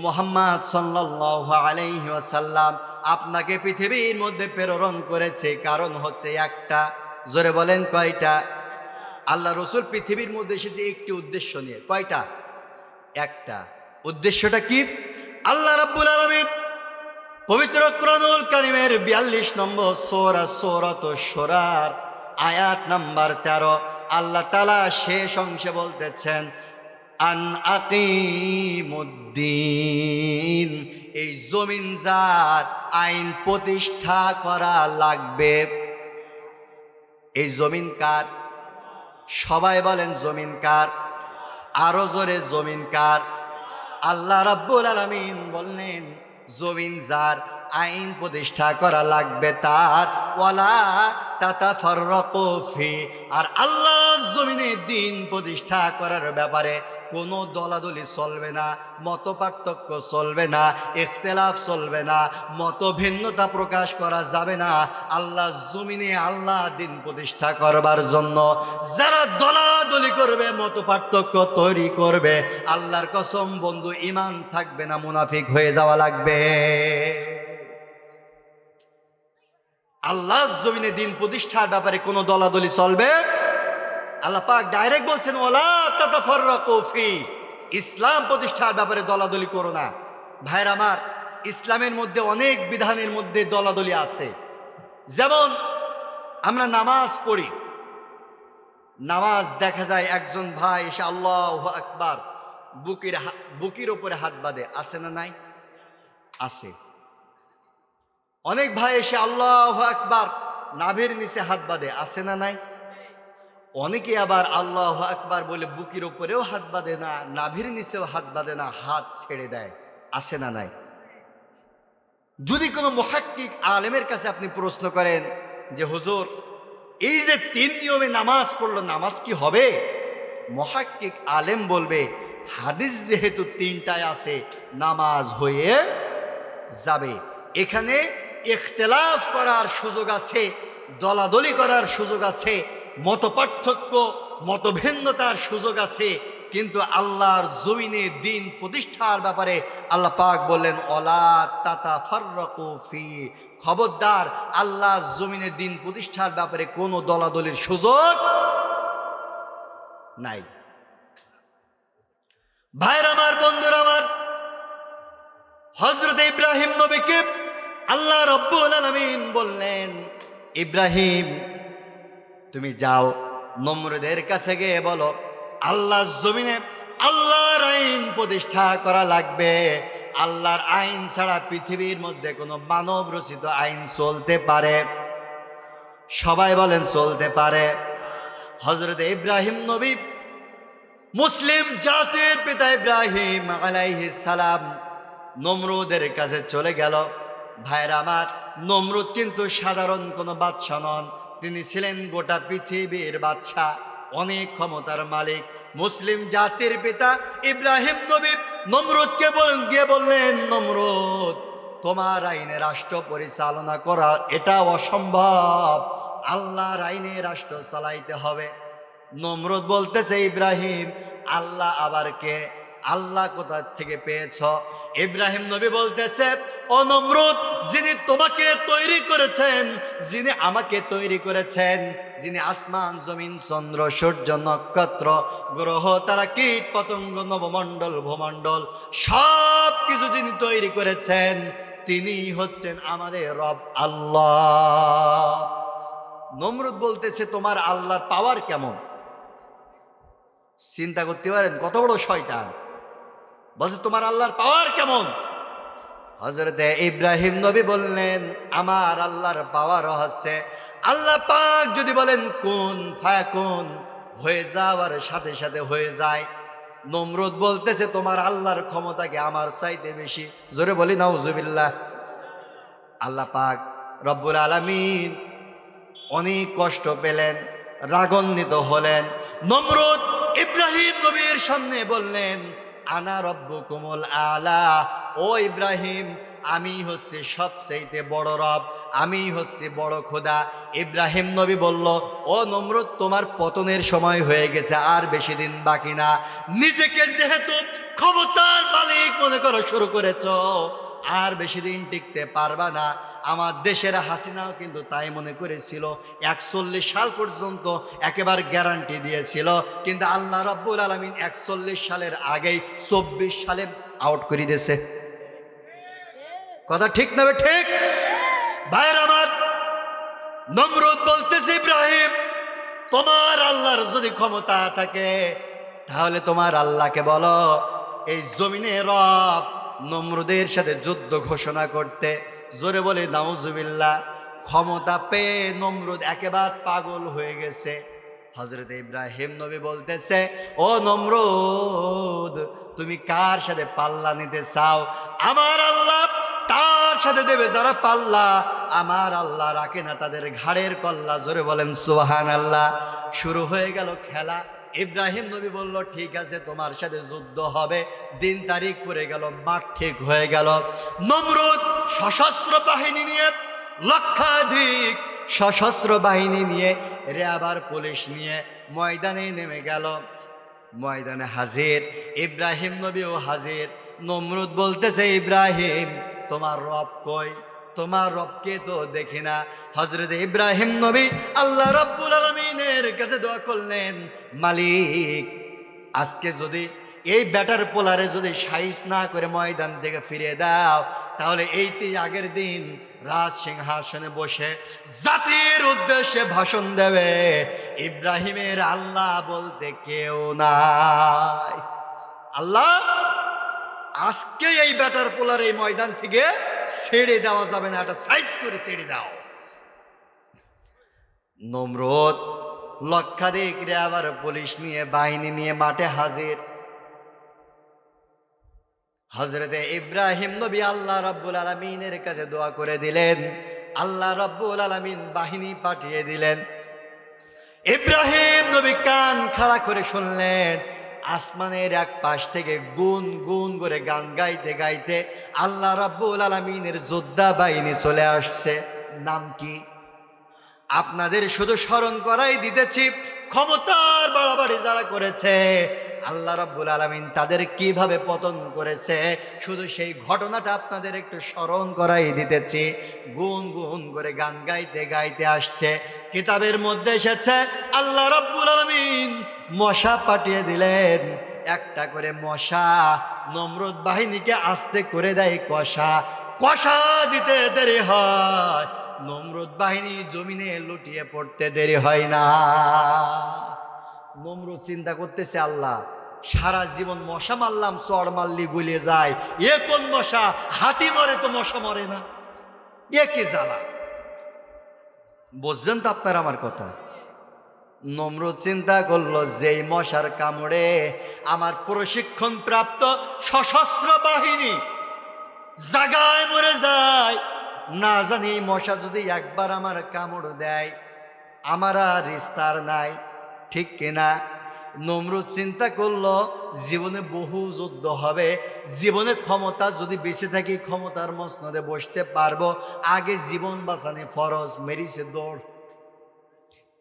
A: মুহাম্মদ সাল্লাল্লাহু আলাইহি ওয়াসাল্লাম, আপনাকে পৃথিবীর মধ্যে প্রেরণ করেছে কারণ হচ্ছে একটা। জোরে বলেন কয়টা? আল্লাহ রসুল পৃথিবীর মধ্যে এসেছে একটি উদ্দেশ্য নিয়ে। কয়টা? একটা। উদ্দেশ্যটা কি? আল্লাহ রাব্বুল আলামিন পবিত্র কোরআনুল কারীমের 42 নম্বর সূরা সূরাতুশ শূরার আয়াত নাম্বার 13 আল্লাহ তাআলা শেষ অংশে বলতেছেন আন আকিমুদ্দিন, এই জমিন জাত আইন প্রতিষ্ঠা করা লাগবে। এই জমিন কার? সবাই বলেন জমিন কার? আরো জোরে জমিন কার? আল্লাহ রাব্বুল আলামিন বললেন জমিন যার, আইন প্রতিষ্ঠা করা লাগবে তার। ওয়ালা তাতাফাররাকু ফি, আর আল্লাহ জমিনে দিন প্রতিষ্ঠা করার ব্যাপারে কোনো দলাদলি চলবে না, মত পার্থক্য চলবে না, ইখতিলাফ চলবে না, মত ভিন্নতা প্রকাশ করা যাবে না। আল্লাহ জমিনে আল্লাহ দিন প্রতিষ্ঠা করবার জন্য যারা দলাদলি করবে, মত পার্থক্য তৈরি করবে, আল্লাহর কসম বন্ধু ঈমান থাকবে না, মুনাফিক হয়ে যাওয়া লাগবে। আল্লাহ জমিনে দিন প্রতিষ্ঠার ব্যাপারে কোনো দলাদলি চলবে। আল্লাহ পাক ডাইরেক্ট বলছেন ওয়ালা তাতাফাররাকু ফি, ইসলাম প্রতিষ্ঠার ব্যাপারে দলাদলি করো না। ভাইরা আমার, ইসলামের মধ্যে অনেক বিধানের মধ্যে দলাদলি আছে। যেমন আমরা নামাজ পড়ি, নামাজ দেখা যায় একজন ভাই এসে আল্লাহু আকবার বুকের উপরে হাত বাঁধে, আছে না নাই? আছে। অনেক ভাই এসে আল্লাহু আকবার নাভির নিচে হাত বাঁধে, আছে না নাই? অনেকে আবার আল্লাহু আকবার বলে বুকের উপরেও হাত বাঁধে না, নাভির নিচেও হাত বাঁধে না, হাত ছেড়ে দেয়, আছে না নাই? যদি কোনো মুহাক্কিক আলেমের কাছে আপনি প্রশ্ন করেন যে হুজুর এই যে 3 নিয়মে নামাজ পড়লো, নামাজ কি হবে? মুহাক্কিক আলেম বলবে হাদিস যেহেতু 3টায় আছে, নামাজ হয়ে যাবে। এখানে ইখতিলাফ করার সুযোগ আছে, দলাদলি করার সুযোগ আছে, মত পার্থক্য মতভিন্নতার সুযোগ আছে, কিন্তু আল্লাহর জমিনে দিন প্রতিষ্ঠার ব্যাপারে আল্লাহ পাক বললেন ওয়ালা তাতাফাররাকু ফি, খবরদার আল্লাহর জমিনে দিন প্রতিষ্ঠার ব্যাপারে কোনো দলাদলির সুযোগ নাই। ভাইরা আমার, বন্ধুরা আমার, হযরত ইব্রাহিম নবীকে আল্লাহ রাব্বুল আলামিন বললেন ইব্রাহিম তুমি যাও নমরুদের কাছে গিয়ে বলো আল্লাহর জমিনে আল্লাহর আইন প্রতিষ্ঠা করা লাগবে। আল্লাহর আইন ছাড়া পৃথিবীর মধ্যে কোনো মানব রচিত আইন চলতে পারে? সবাই বলেন চলতে পারে। হযরত ইব্রাহিম নবী, মুসলিম জাতির পিতা ইব্রাহিম আলাইহিস সালাম নমরুদের কাছে চলে গেল। ভাইরা আমার, নমরুদ কিন্তু সাধারণ কোনো বাদশা নন, তিনি ছিলেন গোটা পৃথিবীর বাদশা, অনেক ক্ষমতার মালিক। মুসলিম জাতির পিতা ইব্রাহিম নবী নমরুদকে গিয়ে বললেন নমরুদ তোমার আইনে রাষ্ট্র পরিচালনা করা এটা অসম্ভব, আল্লাহর আইনে রাষ্ট্র চালাইতে হবে। নমরুদ বলতেছে ইব্রাহিম আল্লাহ আবার কে? আল্লাহ কোথা থেকে পেয়েছ? ইব্রাহিম নবী বলতেছে ও নমরুদ, যিনি তোমাকে তৈরি করেছেন, যিনি আমাকে তৈরি করেছেন, যিনি আসমান জমিন চন্দ্র সূর্য নক্ষত্র গ্রহ তারা কীট পতঙ্গ নবমণ্ডল ভূমণ্ডল সব কিছু যিনি তৈরি করেছেন, তিনি হচ্ছেন আমাদের রব আল্লাহ। নমরুদ বলতেছে তোমার আল্লাহর পাওয়ার কেমন? চিন্তা করতে পারেন কত বড় শয়তান। বলছে তোমার আল্লাহর পাওয়ার কেমন? হযরত ইব্রাহিম নবী বললেন আমার আল্লাহর পাওয়ার হচ্ছে আল্লাহ পাক যদি বলেন কুন ফায়াকুন, হয়ে যাওয়ার সাথে সাথে হয়ে যায়। নমরুদ বলতেছে তোমার আল্লাহর ক্ষমতা কি আমার চাইতে বেশি? জোরে বলি নাউজুবিল্লাহ। আল্লাহ পাক রব্বুল আলামিন অনেক কষ্ট পেলেন, রাগান্বিত হলেন। নমরুদ ইব্রাহিম নবীর সামনে বললেন আনা রব্বুকুমুল আলা, ও ইব্রাহিম আমি হচ্ছে সবচাইতে বড় রব, আমি হচ্ছে বড় খোদা। ইব্রাহিম নবী বলল ও নমরুদ তোমার পতনের সময় হয়ে গেছে, আর বেশি দিন বাকি না। নিজেকে যেহেতু ক্ষমতার মালিক মনে করা শুরু করেছ, আর বেশি দিন টিকতে পারবা না। আমার দেশের হাসিনাও কিন্তু তাই মনে করেছিল, 41 সাল পর্যন্ত একেবারে গ্যারান্টি দিয়েছিল, কিন্তু আল্লাহ রাব্বুল আলামিন 41 সালের আগেই 24 সালে আউট করে দিয়েছে। কথা ঠিক না ঠিক? ভাইয়ের আমার, নমরুদ বলতেছে ইব্রাহিম তোমার আল্লাহর যদি ক্ষমতা থাকে তাহলে তোমার আল্লাহকে বলো এই জমিনে রব নমরুদের সাথে যুদ্ধ ঘোষণা করতে। জোরে বলে নাউজুবিল্লাহ। ক্ষমতা পেয়ে নমরুদ একেবারে পাগল হয়ে গেছে। হযরত ইব্রাহিম নবী বলতেছে ও নমরুদ তুমি কার সাথে পাল্লা নিতে চাও? আমার আল্লাহ তার সাথে দেবে যারা পাল্লা আমার আল্লাহ রাখে না তাদের ঘাড়ের কল্লা। জোরে বলেন সুবহানাল্লাহ। শুরু হয়ে গেল খেলা। ইব্রাহিম নবী বলল, ঠিক আছে, তোমার সাথে যুদ্ধ হবে। দিন তারিখ পড়ে গেল, মাঠ ঠিক হয়ে গেল। নমরুদ সশস্ত্র বাহিনী নিয়ে, লক্ষাধিক সশস্ত্র বাহিনী নিয়ে, র্যাব পুলিশ নিয়ে ময়দানে নেমে গেল। ময়দানে হাজির, ইব্রাহিম নবীও হাজির। নমরুদ বলতেছে, ইব্রাহিম তোমার রব কই? তোমার রবকে তো দেখি না। হযরত ইব্রাহিম নবী আল্লাহ রাব্বুল আলামিনের কাছে দোয়া করলেন, মালিক, আজকে যদি এই ব্যাটার পোলারে যদি সাইজ না করে ময়দান থেকে ফিরিয়ে দাও, তাহলে এইটি আগের দিন রাজ সিংহাসনে বসে জাতির উদ্দেশ্যে ভাষণ দেবে। ইব্রাহিমের আল্লাহ বলতে কেউ নাই। আল্লাহ, আজকে এই ব্যাটার পোলার এই ময়দান থেকে ছেড়ে দেওয়া যাবে না, এটা সাইজ করে ছেড়ে দাও। নমরুদ লক্ষাধিক র্যাব পুলিশ নিয়ে, বাহিনী নিয়ে মাঠে হাজির। হযরতে ইব্রাহিম নবী আল্লাহ রাব্বুল আলামিনের কাছে দোয়া করে দিলেন। আল্লাহ রাব্বুল আলামিন বাহিনী পাঠিয়ে দিলেন। ইব্রাহিম নবী কান খাড়া করে শুনলেন, আসমানের এক পাশ থেকে গুন গুন করে গান গাইতে গাইতে আল্লাহ রাব্বুল আলামিনের যোদ্ধা বাহিনী চলে আসছে। নাম কি? আপনাদের শুধু স্মরণ করাই দিতেছি, ক্ষমতার বাড়াবাড়ি যারা করেছে আল্লাহ রাব্বুল আলামিন তাদের কিভাবে পতন করেছে, শুধু সেই ঘটনাটা আপনাদের একটু স্মরণ করাই দিতেছি। গুন গুন করে গান গাইতে গাইতে আসছে। কিতাবের মধ্যে এসেছে আল্লাহ রাব্বুল আলামিন মশা পাঠিয়ে দিলেন। একটা করে মশা নমরুদ বাহিনীকে আস্তে করে দেয় কষা। কষা দিতে দেরি হয়, নমরুদ বাহিনী জমিনে লুটিয়ে পড়তে দেরি হয় না। নমরুদ চিন্তা করতেছে, আল্লাহ, সারা জীবন মশা মারলাম, চড় মারলি গুলিয়ে যায়, এ কোন মশা? হাতি মরে তো মশা মরে না, এ কি জ্বালা। বুঝছেন তো আপনার আমার কথা? নমরুদ চিন্তা করলো, যেই মশার কামড়ে আমার প্রশিক্ষণ প্রাপ্ত সশস্ত্র বাহিনী জাগায় মরে যায়, না জানি মশা যদি একবার আমার কামড় দেয় আমার আর রিস্তার নাই, ঠিক কিনা? নমরুদ চিন্তা করলো, জীবনে বহু যুদ্ধ হবে, জীবনে ক্ষমতা যদি বেঁচে থাকি ক্ষমতার মসনদে বসতে পারবো, আগে জীবন বাঁচানো ফরজ। মেরিছে দৌড়।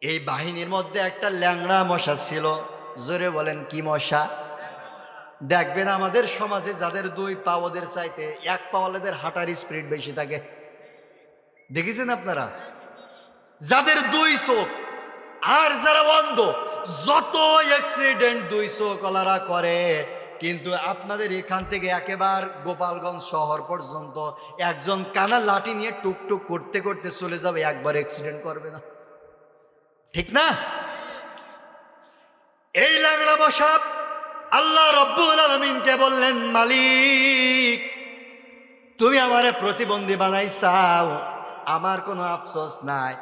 A: এই বাহিনীর মধ্যে একটা ল্যাংড়া মশা ছিল। জোরে বলেন, কি মশা? দেখবেন আমাদের সমাজে যাদের দুই পা, ওদের চাইতে এক পাওয়ালাদের হাঁটার স্পিড বেশি থাকে। দেখেছেন আপনারা? যাদের দুই চোখ আর যারা অন্ধ, যত অ্যাক্সিডেন্ট দুই চোখওয়ালারা করে, কিন্তু আপনাদের এখান থেকে একেবারে গোপালগঞ্জ শহর পর্যন্ত একজন কানা লাঠি নিয়ে টুকটুক করতে করতে চলে যাবে, একবার অ্যাক্সিডেন্ট করবে না, ঠিক না? এই ল্যাংড়া মশা আল্লাহ রাব্বুল আলামিনকে বললেন, মালিক, তুমি আমারে প্রতিবন্ধী বানাইছাও, আমার কোনো আফসোস নাই,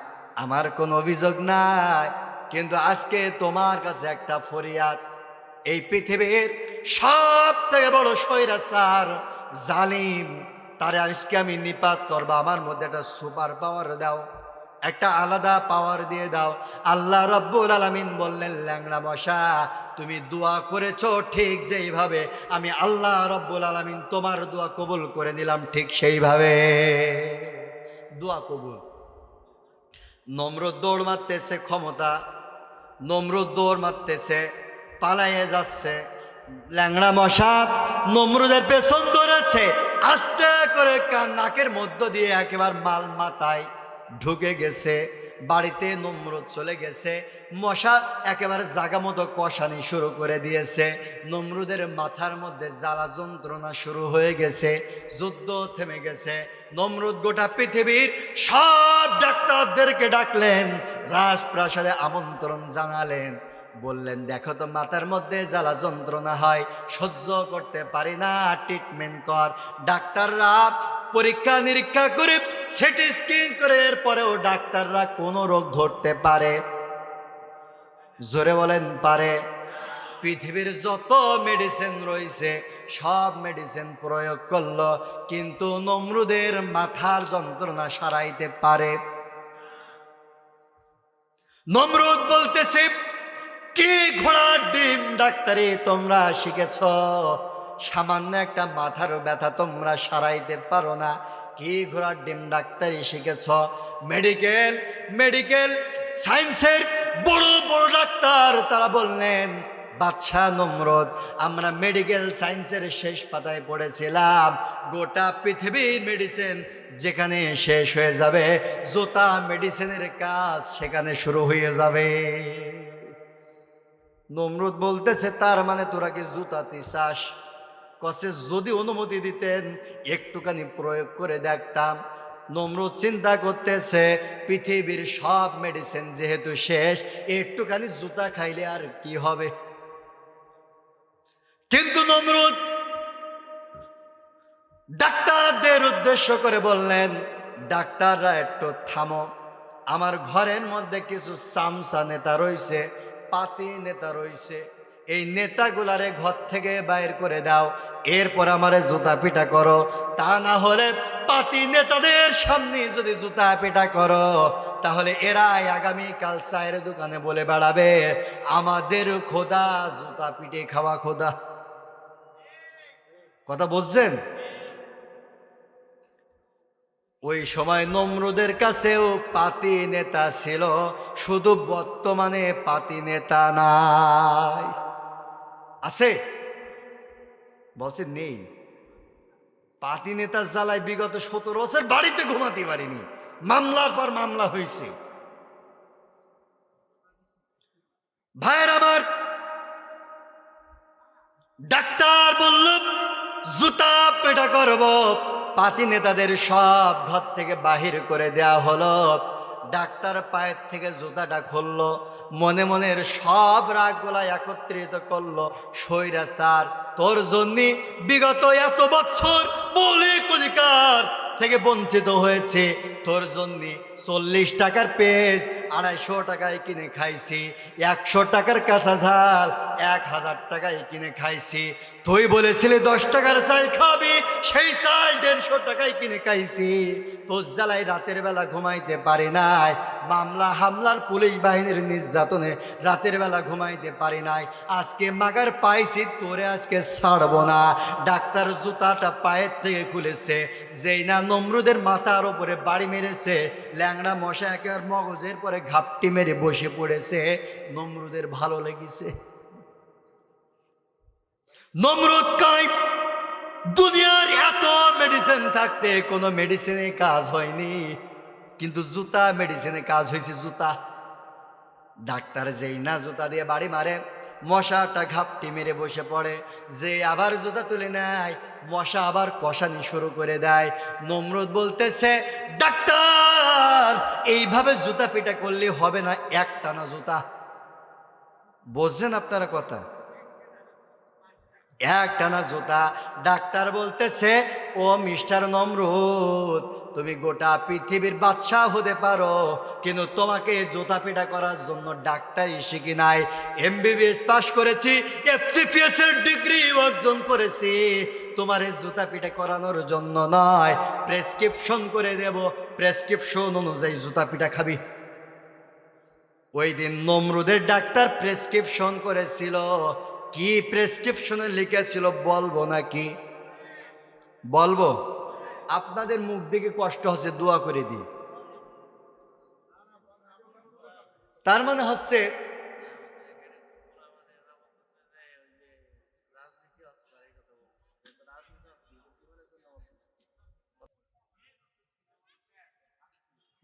A: আমার কোনো অভিযোগ নাই, কিন্তু আজকে তোমার কাছে একটা ফরিয়াদ। এই পৃথিবীর সব থেকে বড় স্বৈরাচার জালিম, তারে আজকে আমি নিপাত করবো। আমার মধ্যে একটা সুপার পাওয়ার দাও, একটা আলাদা পাওয়ার দিয়ে দাও। আল্লাহ রাব্বুল আলামিন বললেন, ল্যাংড়া মশা, তুমি দোয়া করেছো ঠিক যেইভাবে আমি আল্লাহ রাব্বুল আলামিন তোমার দোয়া কবুল করে নিলাম, ঠিক সেইভাবে দোয়া কবুল। নমরুদ দৌড় মারতেছে ক্ষমতা, নমরুদ দৌড় মারতেছে, পালাইয়ে যাচ্ছে। ল্যাংড়া মশা নমরুদের পেছন ধরেছে, আস্তে করে নাকের মধ্য দিয়ে একেবারে মাল মাথায় ঢুকে গেছে। বাড়িতে নমরুদ চলে গেছে। মশা একেবারে জাগা মতো কষানি শুরু করে দিয়েছে। নমরুদের মাথার মধ্যে জ্বালা যন্ত্রণা শুরু হয়ে গেছে। যুদ্ধ থেমে গেছে। নমরুদ গোটা পৃথিবীর সব ডাক্তারদেরকে ডাকলেন, রাজপ্রাসাদে আমন্ত্রণ জানালেন, বললেন, দেখো তো মাথার মধ্যে জ্বালা যন্ত্রণা হয়, সহ্য করতে পারি না, ট্রিটমেন্ট কর। ডাক্তাররা পরীক্ষা নিরীক্ষা করে সিটি স্ক্যান করে এরপরেও ডাক্তাররা কোনো রোগ ধরতে পারে? জোরে বলেন, পারে? পৃথিবীর যত মেডিসিন রয়েছে সব মেডিসিন প্রয়োগ করলো, কিন্তু নমরুদের মাথার যন্ত্রণা সারাইতে পারে? নমরুদ বলতেছে, কি ঘোড়ার ডিম ডাক্তারি তোমরা শিখেছ? সামান্য একটা মাথার ব্যথা তোমরা সারাইতে পারো না, কি ঘোড়ার ডিম ডাক্তারি শিখেছ? মেডিকেল মেডিকেল সায়েন্সের বড় বড় ডাক্তার তারা বললেন, বাদশাহ নমরুদ, আমরা মেডিকেল সায়েন্সের শেষ পাতায় পড়েছিলাম গোটা পৃথিবীর মেডিসিন যেখানে শেষ হয়ে যাবে, জুতা মেডিসিনের কাজ সেখানে শুরু হয়ে যাবে। নমরুদ বলতেছে, তার মানে তোরা কি জুতাতে চাস? কসে যদি অনুমতি দিতেন একটুখানি প্রয়োগ করে দেখতাম। নমরুদ চিন্তা করতেছে, পৃথিবীর সব মেডিসিন যেহেতু শেষ, একটুখানি জুতা খাইলে আর কি হবে। কিন্তু নমরুদ ডাক্তারদের উদ্দেশ্য করে বললেন, ডাক্তাররা একটু থামো, আমার ঘরের মধ্যে কিছু চামচা নেতা রয়েছে, পাতি নেতা রয়েছে, এই নেতাগুলারে ঘর থেকে বাইর করে দাও, এরপর আমারে জুতা পিটা করো। তা না হলে পাতি নেতাদের সামনে যদি জুতা পিটা করো, তাহলে এরাই আগামীকাল চায়ের দোকানে বলে বেড়াবে, আমাদের খোদা জুতা পিটে খাওয়া খোদা। কথা বুঝছেন? ওই সময় নমরুদের কাছেও পাতি নেতা ছিল, শুধু বর্তমানে পাতি নেতা নাই। আছে? বলছে নেই। পাতি নেতার জ্বালায় বিগত 17 বছর বাড়িতে ঘুমাতে পারিনি, মামলার পর মামলা হয়েছে। ভাইয়ের আমার, ডাক্তার বলল জুতা পেটা করব, পাতি নেতাদের সব ঘর থেকে বাহির করে দেয়া হলো। ডাক্তার পায়ের থেকে জুতাটা খুললো, মনে মনের সব রাগগুলা একত্রিত করলো। স্বৈরাচার, তোর জন্য বিগত এত বছর মৌলিক অধিকার থেকে বঞ্চিত হয়েছে, তোর জন্য 40 টাকার পেজ 250 টাকায় কিনে খাইছি, 100 টাকার কাঁচা ঝাল 1000 টাকায় কিনে খাইছি। তুই বলেছিলি 10 টাকার চাল খাবি, সেই চাল 150 টাকায় কিনে খাইছি। তোর জ্বালায় রাতের বেলা ঘুমাইতে পারি নাই, মামলা হামলার পুলিশ বাহিনীর নির্যাতনে রাতের বেলা ঘুমাইতে পারি নাই। আজকে মাগার পাইছি, তোরে আজকে ছাড়বো না। ডাক্তার জুতাটা পায়ের থেকে খুলেছে, যেই না নমরুদের মাথার ওপরে বাড়ি মেরেছে, ল্যাংড়া মশা একের মগজের পরে ঘাপটি মেরে বসে পড়েছে। নমরুদের ভালো লেগেছে। নমরুদ কয়, দুনিয়ার এত মেডিসিন থাকতে কোনো মেডিসিনে কাজ হয়নি, কিন্তু জুতা মেডিসিনে কাজ হয়েছে। জুতা, ডাক্তার যেই না জুতা দিয়ে বাড়ি মারে, মশাটা ঘাপটি মেরে বসে পড়ে। যে আবার জুতা তুলে নেয়, মশা আবার কষানি শুরু করে দেয়। নমরুদ বলতেছে, ডাক্তার এইভাবে জুতা পিটা করলে হবে না, একটানা জুতা। বুঝছেন আপনারা কথা? একটানা জুতা। ডাক্তার বলতেছে, ও মিস্টার নমরুদ, তুমি গোটা পৃথিবীর বাদশাহ হতে পারো, কিন্তু তোমাকে জুতা পিটা করার জন্য ডাক্তারই শিখি নাই। MBBS পাশ করেছি, FCPS এর ডিগ্রি অর্জন করেছি, তোমার এই জুতা পিটা করানোর জন্য নয়। প্রেসক্রিপশন করে দেব, প্রেসক্রিপশন অনুযায়ী জুতা পিটা খাবি। ওই দিন নমরুদের ডাক্তার প্রেসক্রিপশন করেছিল। কি প্রেসক্রিপশনে লিখেছিল বলবো নাকি? বলবো? আপনাদের মুখ দেখে কষ্ট হচ্ছে, দোয়া করে দিই। তার মানে হচ্ছে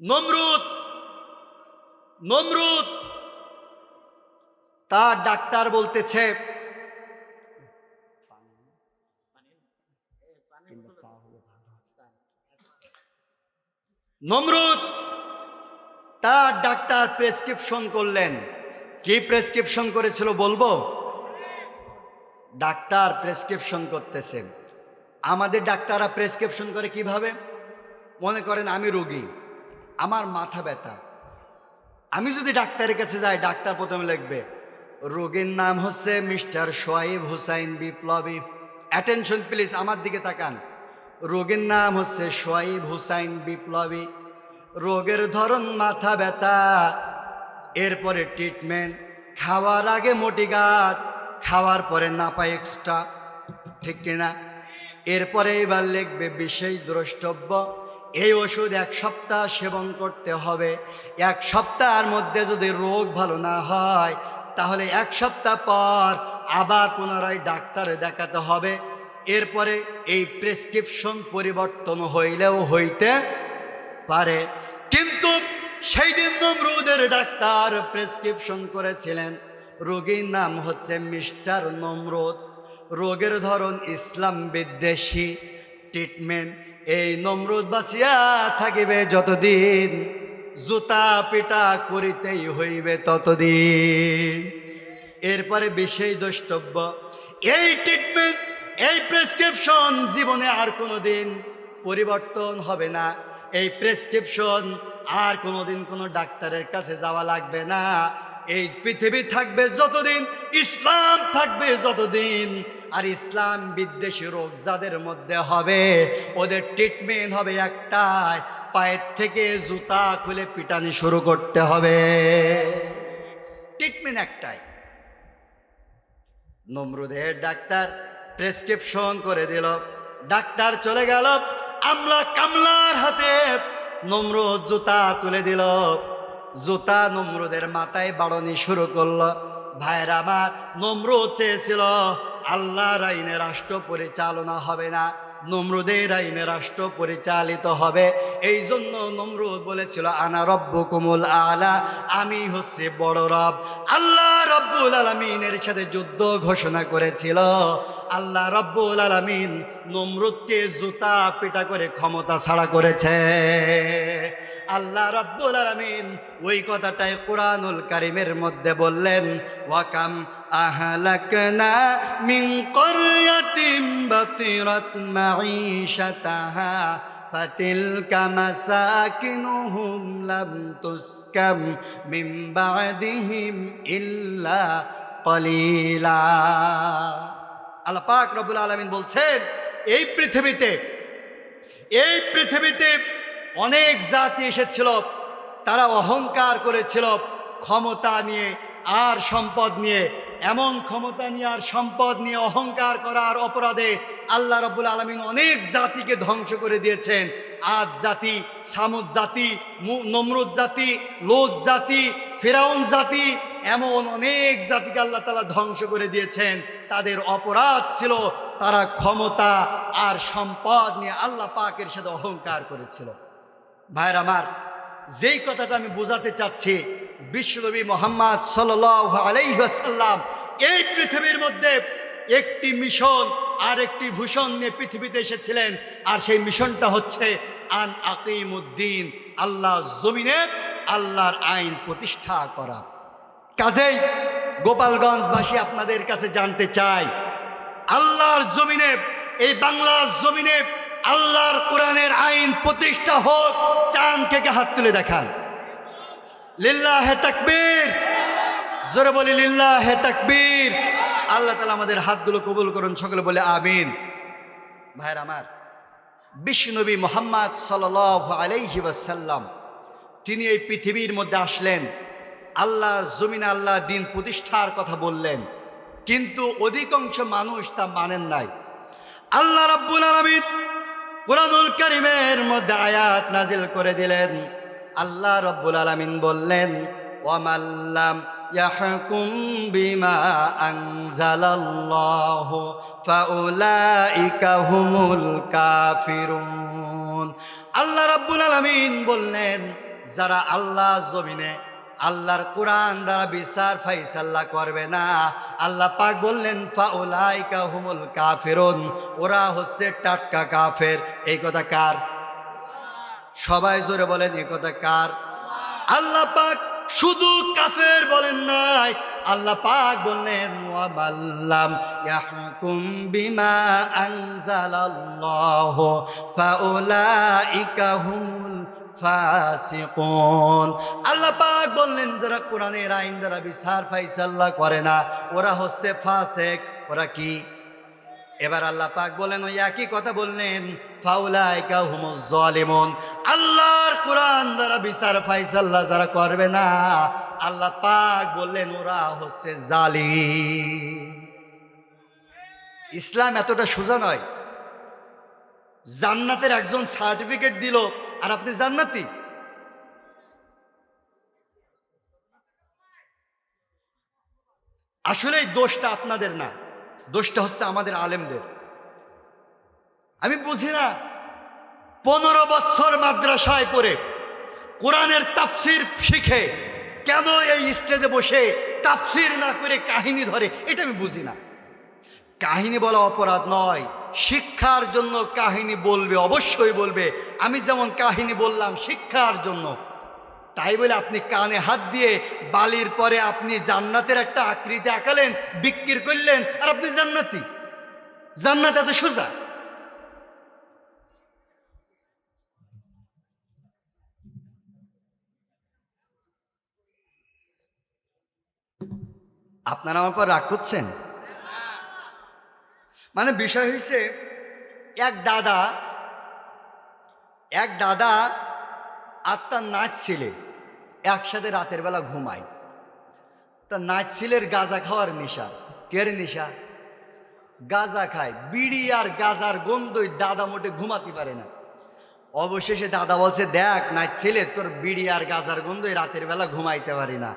A: নমরুদ নমরুদ তার ডাক্তার বলতেছে, নমরুদ তার ডাক্তার প্রেসক্রিপশন করলেন। কি প্রেসক্রিপশন করেছিল বলবো? ডাক্তার প্রেসক্রিপশন করতেছেন। আমাদের ডাক্তাররা প্রেসক্রিপশন করে কিভাবে? মনে করেন আমি রোগী, আমার মাথা ব্যথা, আমি যদি ডাক্তারের কাছে যাই, ডাক্তার প্রথমে লিখবে, রোগীর নাম হচ্ছে মিস্টার সোয়াইব হুসাইন বিপ্লবী। অ্যাটেনশন প্লিজ, আমার দিকে তাকান। রোগীর নাম হচ্ছে সোয়াইব হুসাইন বিপ্লবী, রোগের ধরন মাথা ব্যথা, এরপরে ট্রিটমেন্ট, খাওয়ার আগে মোটিগাট, খাওয়ার পরে নাপা এক্সট্রা, ঠিক কিনা? এরপরে এবার লিখবে বিশেষ দ্রষ্টব্য, এই ওষুধ 1 সপ্তাহ সেবন করতে হবে। 1 সপ্তাহের মধ্যে যদি রোগ ভালো না হয় তাহলে 1 সপ্তাহ পর আবার পুনরায় ডাক্তারে দেখাতে হবে। এরপরে এই প্রেসক্রিপশন পরিবর্তন হইলেও হইতে পারে। কিন্তু সেই দিন নমরুদের ডাক্তার প্রেসক্রিপশন করেছিলেন, রোগীর নাম হচ্ছে মিস্টার নমরুদ, রোগের ধরন ইসলাম বিদ্বেষী, ট্রিটমেন্ট এই নমরুদ বাঁচিয়া থাকিবে যতদিন, জুতা পিটা করিতেই হইবে ততদিন। এরপরে বিশেষ দ্রষ্টব্য, এই ট্রিটমেন্ট, এই প্রেসক্রিপশন জীবনে আর কোনোদিন পরিবর্তন হবে না। এই প্রেসক্রিপশন আর কোনোদিন কোনো ডাক্তারের কাছে যাওয়া লাগবে না। এই পৃথিবী থাকবে যতদিন, ইসলাম থাকবে যতদিন, আর ইসলাম বিদ্বেষী রোগ যাদের মধ্যে হবে ওদের ট্রিটমেন্ট হবে একটাই, পায়ের থেকে জুতা খুলে পিটানি শুরু করতে হবে। ট্রিটমেন্ট একটাই। নমরুদের ডাক্তার প্রেসক্রিপশন করে দিল, ডাক্তার চলে গেল, আমলা কামলার হাতে নমরুদ জুতা তুলে দিল, জুতা নমরুদের মাথায় বাড়ানি শুরু করলো। ভাইরা আমার, নমরুদ চেয়েছিল আল্লাহর আইনে রাষ্ট্র পরিচালনা হবে না, নমরুদের আইনে রাষ্ট্র পরিচালিত হবে। এই জন্য নমরুদ বলেছিল আনা রব্বুকুমুল আলা, আমি হচ্ছে বড় রব। আল্লাহ রব্বুল আলামিনের সাথে যুদ্ধ ঘোষণা করেছিল। আল্লাহ রব্বুল আলামিন নমরুদকে জুতা পিটা করে ক্ষমতা ছাড়া করেছে। আল্লাহ রব্বুল আলামিন ওই কথাটাই কুরআনুল কারীমের মধ্যে বললেন, ওয়াকাম আহলাকনা মিন ক্বরয়াতিন বাতিরাত মাঈশাতাহা ফাতিলকা মাসাকিনুহুম লাম তুসকাম মিন বা'দিহিম ইল্লা কলিলা। আল্লাহ পাক রব্বুল আলামিন বলছেন, এই পৃথিবীতে অনেক জাতি এসেছিল, তারা অহংকার করেছিল ক্ষমতা নিয়ে আর সম্পদ নিয়ে। এমন ক্ষমতা নিয়ে আর সম্পদ নিয়ে অহংকার করার অপরাধে আল্লাহ রাব্বুল আলামিন অনেক জাতিকে ধ্বংস করে দিয়েছেন। আদ জাতি, সামুদ জাতি, নমরুদ জাতি, লোদ জাতি, ফিরাউন জাতি, এমন অনেক জাতিকে আল্লাহ তাআলা ধ্বংস করে দিয়েছেন। তাদের অপরাধ ছিল তারা ক্ষমতা আর সম্পদ নিয়ে আল্লাহ পাকের সাথে অহংকার করেছিল। ভাইরা আমার, যেই কথাটা আমি বোঝাতে চাচ্ছি, বিশ্বনবী মুহাম্মদ সাল্লাল্লাহু আলাইহি ওয়াসাল্লাম এই পৃথিবীর মধ্যে একটি মিশন আর একটি ভূষণ নিয়ে পৃথিবীতে এসেছিলেন, আর সেই মিশনটা হচ্ছে আন আকিমুদ্দিন, আল্লাহ জমিনে আল্লাহর আইন প্রতিষ্ঠা করা। কাজেই গোপালগঞ্জবাসী আপনাদের কাছে জানতে চাই, আল্লাহর জমিনে, এই বাংলার জমিনে আল্লাহর কোরআনের আইন প্রতিষ্ঠা হোক। চান কে হাত তুলে দেখান। লিল্লাহে তাকবীর, জোরে বলি লিল্লাহে তাকবীর। আল্লাহ তাআলা আমাদের হাতগুলো কবুল করুন, সকলে বলে আমিন। ভাইরা আমার, বিশ্বনবী মুহাম্মদ সাল্লাল্লাহু আলাইহি ওয়াসাল্লাম তিনি এই পৃথিবীর মধ্যে আসলেন, আল্লাহ জমিনে আল্লাহ দিন প্রতিষ্ঠার কথা বললেন, কিন্তু অধিকাংশ মানুষ তা মানেন নাই। আল্লাহ রাব্বুল আলামিন কুরআনুল কারীমের মধ্যে আয়াত নাজিল করে দিলেন। আল্লাহ রাব্বুল আলামিন বললেন, ওয়ামাল্লাম ইয়াহকুম বিমা আনজালাল্লাহু ফাউলাইকা হুমুল কাফিরুন। আল্লাহ রাব্বুল আলামিন বললেন, যারা আল্লাহ জমিনে আল্লাহর কোরআন দ্বারা বিচার ফাইসাল্লা করবে না, আল্লাহ পাক বললেন ফাউলাইকা হুমুল কাফিরুন, ওরা হচ্ছে টাটকা কাফের। এই কথা কার? সবাই জোরে বলেন, এই কথা কার? আল্লাহ পাক শুধু কাফের বলেন নাই, আল্লাহ পাক বললেন ওয়ামাল্লাম ইয়াহকুম বিমা আনজালাল্লাহু ফাউলাইকা হুমুল ফাসিকুন। আল্লাহ পাক বললেন, যারা কোরআনের আইন দ্বারা বিচার ফাইসাল্লা করে না ওরা হচ্ছে ফাসিক। ওরা কি? এবার আল্লাহ পাক বলেন, ওই একই কথা বললেন, ফাউলাইকা হুমুজ জালিমুন। আল্লাহর কোরআন দ্বারা বিচার ফাইসাল্লা যারা করবে না আল্লাহ পাক বললেন ওরা হচ্ছে জালিম। ইসলাম এতটা সোজা নয়। জান্নাতের একজন সার্টিফিকেট দিল আর আপনি জান্নাতি। আসলে এই দোষটা আপনাদের না, দোষটা হচ্ছে আমাদের আলেমদের। আমি বুঝি না, 15 বছর মাদ্রাসায় পড়ে কোরআনের তাফসির শিখে কেন এই স্টেজে বসে তাফসির না করে কাহিনী ধরে, এটা আমি বুঝি না। কাহিনী বলা অপরাধ নয়, শিক্ষার জন্য কাহিনী বলবে, অবশ্যই বলবে। আমি যেমন কাহিনী বললাম শিক্ষার জন্য, তাই বলে আপনি কানে হাত দিয়ে বালির পরে আপনি জান্নাতের একটা আকৃতি আঁকালেন, বিক্রি করলেন, আর আপনি জান্নাতি। জান্নাত এত সোজা? আপনারা আমার পর রাগ করছেন? মানে বিষয় হয়েছে, এক দাদা আর তার নাচ ছেলে একসাথে রাতের বেলা ঘুমায়। তার নাচ ছেলের গাঁজা খাওয়ার নেশা। কের নেশা? গাঁজা খায়। বিড়ি আর গাঁজার গন্ধই দাদা মোটে ঘুমাতে পারে না। অবশেষে দাদা বলছে, দেখ নাচ ছেলে, তোর বিড়ি আর গাঁজার গন্ধই রাতের বেলা ঘুমাইতে পারি না।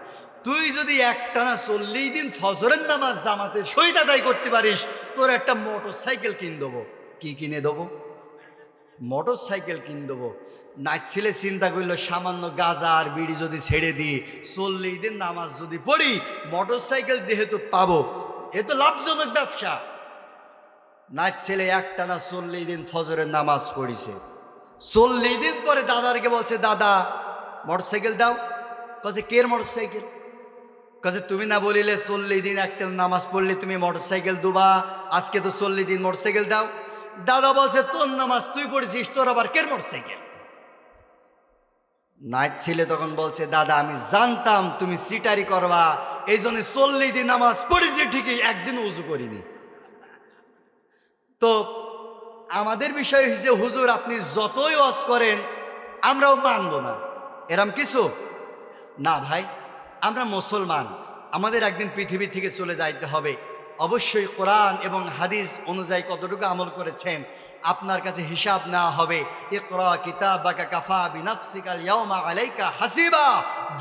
A: তুই যদি একটানা 40 দিন ফজরের নামাজ জামাতের সহিত আদায় করতে পারিস, তোর একটা মোটর সাইকেল কিনে দেবো। কি কিনে দেবো? মোটর সাইকেল কিনে দেবো। নাচ ছেলে চিন্তা করলো, সামান্য গাঁজা আর বিড়ি যদি ছেড়ে দিই, 40 দিন নামাজ যদি পড়ি, মোটর সাইকেল যেহেতু পাবো, এ তো লাভজনক ব্যবসা। নাচ ছেলে একটানা 40 দিন ফজরের নামাজ পড়িছে। 40 দিন পরে দাদারকে বলছে, দাদা মোটর সাইকেল দাও। কাজে কের মোটর সাইকেল? কাজে তুমি না বলিলে 40 দিন একটা নামাজ পড়লে তুমি মোটর সাইকেল দুবা, আজকে তো 40 দিন মোটর সাইকেল দাও। দাদা বলছে, তোর নামাজ তুই পড়েছিস, তোর আবার কের মোটর সাইকেল? নাচ ছেলে তখন বলছে, দাদা আমি জানতাম তুমি সিটারি করবা, এই জন্য 40 দিন নামাজ পড়েছি ঠিকই, একদিন উজু করিনি। তো আমাদের বিষয় হয়েছে, হুজুর আপনি যতই ওয়াজ করেন আমরাও মানব না, এরম কিছু না। ভাই, আমরা মুসলমান, আমাদের একদিন পৃথিবী থেকে চলে যাইতে হবে। অবশ্যই কোরআন এবং হাদিস অনুযায়ী কতটুকু আমল করেছেন আপনার কাছে হিসাব নেওয়া হবে। ইকরা কিতাবাকা কাফা বিনাফসিকাল ইয়াউমা আলাইকা হাসিবা।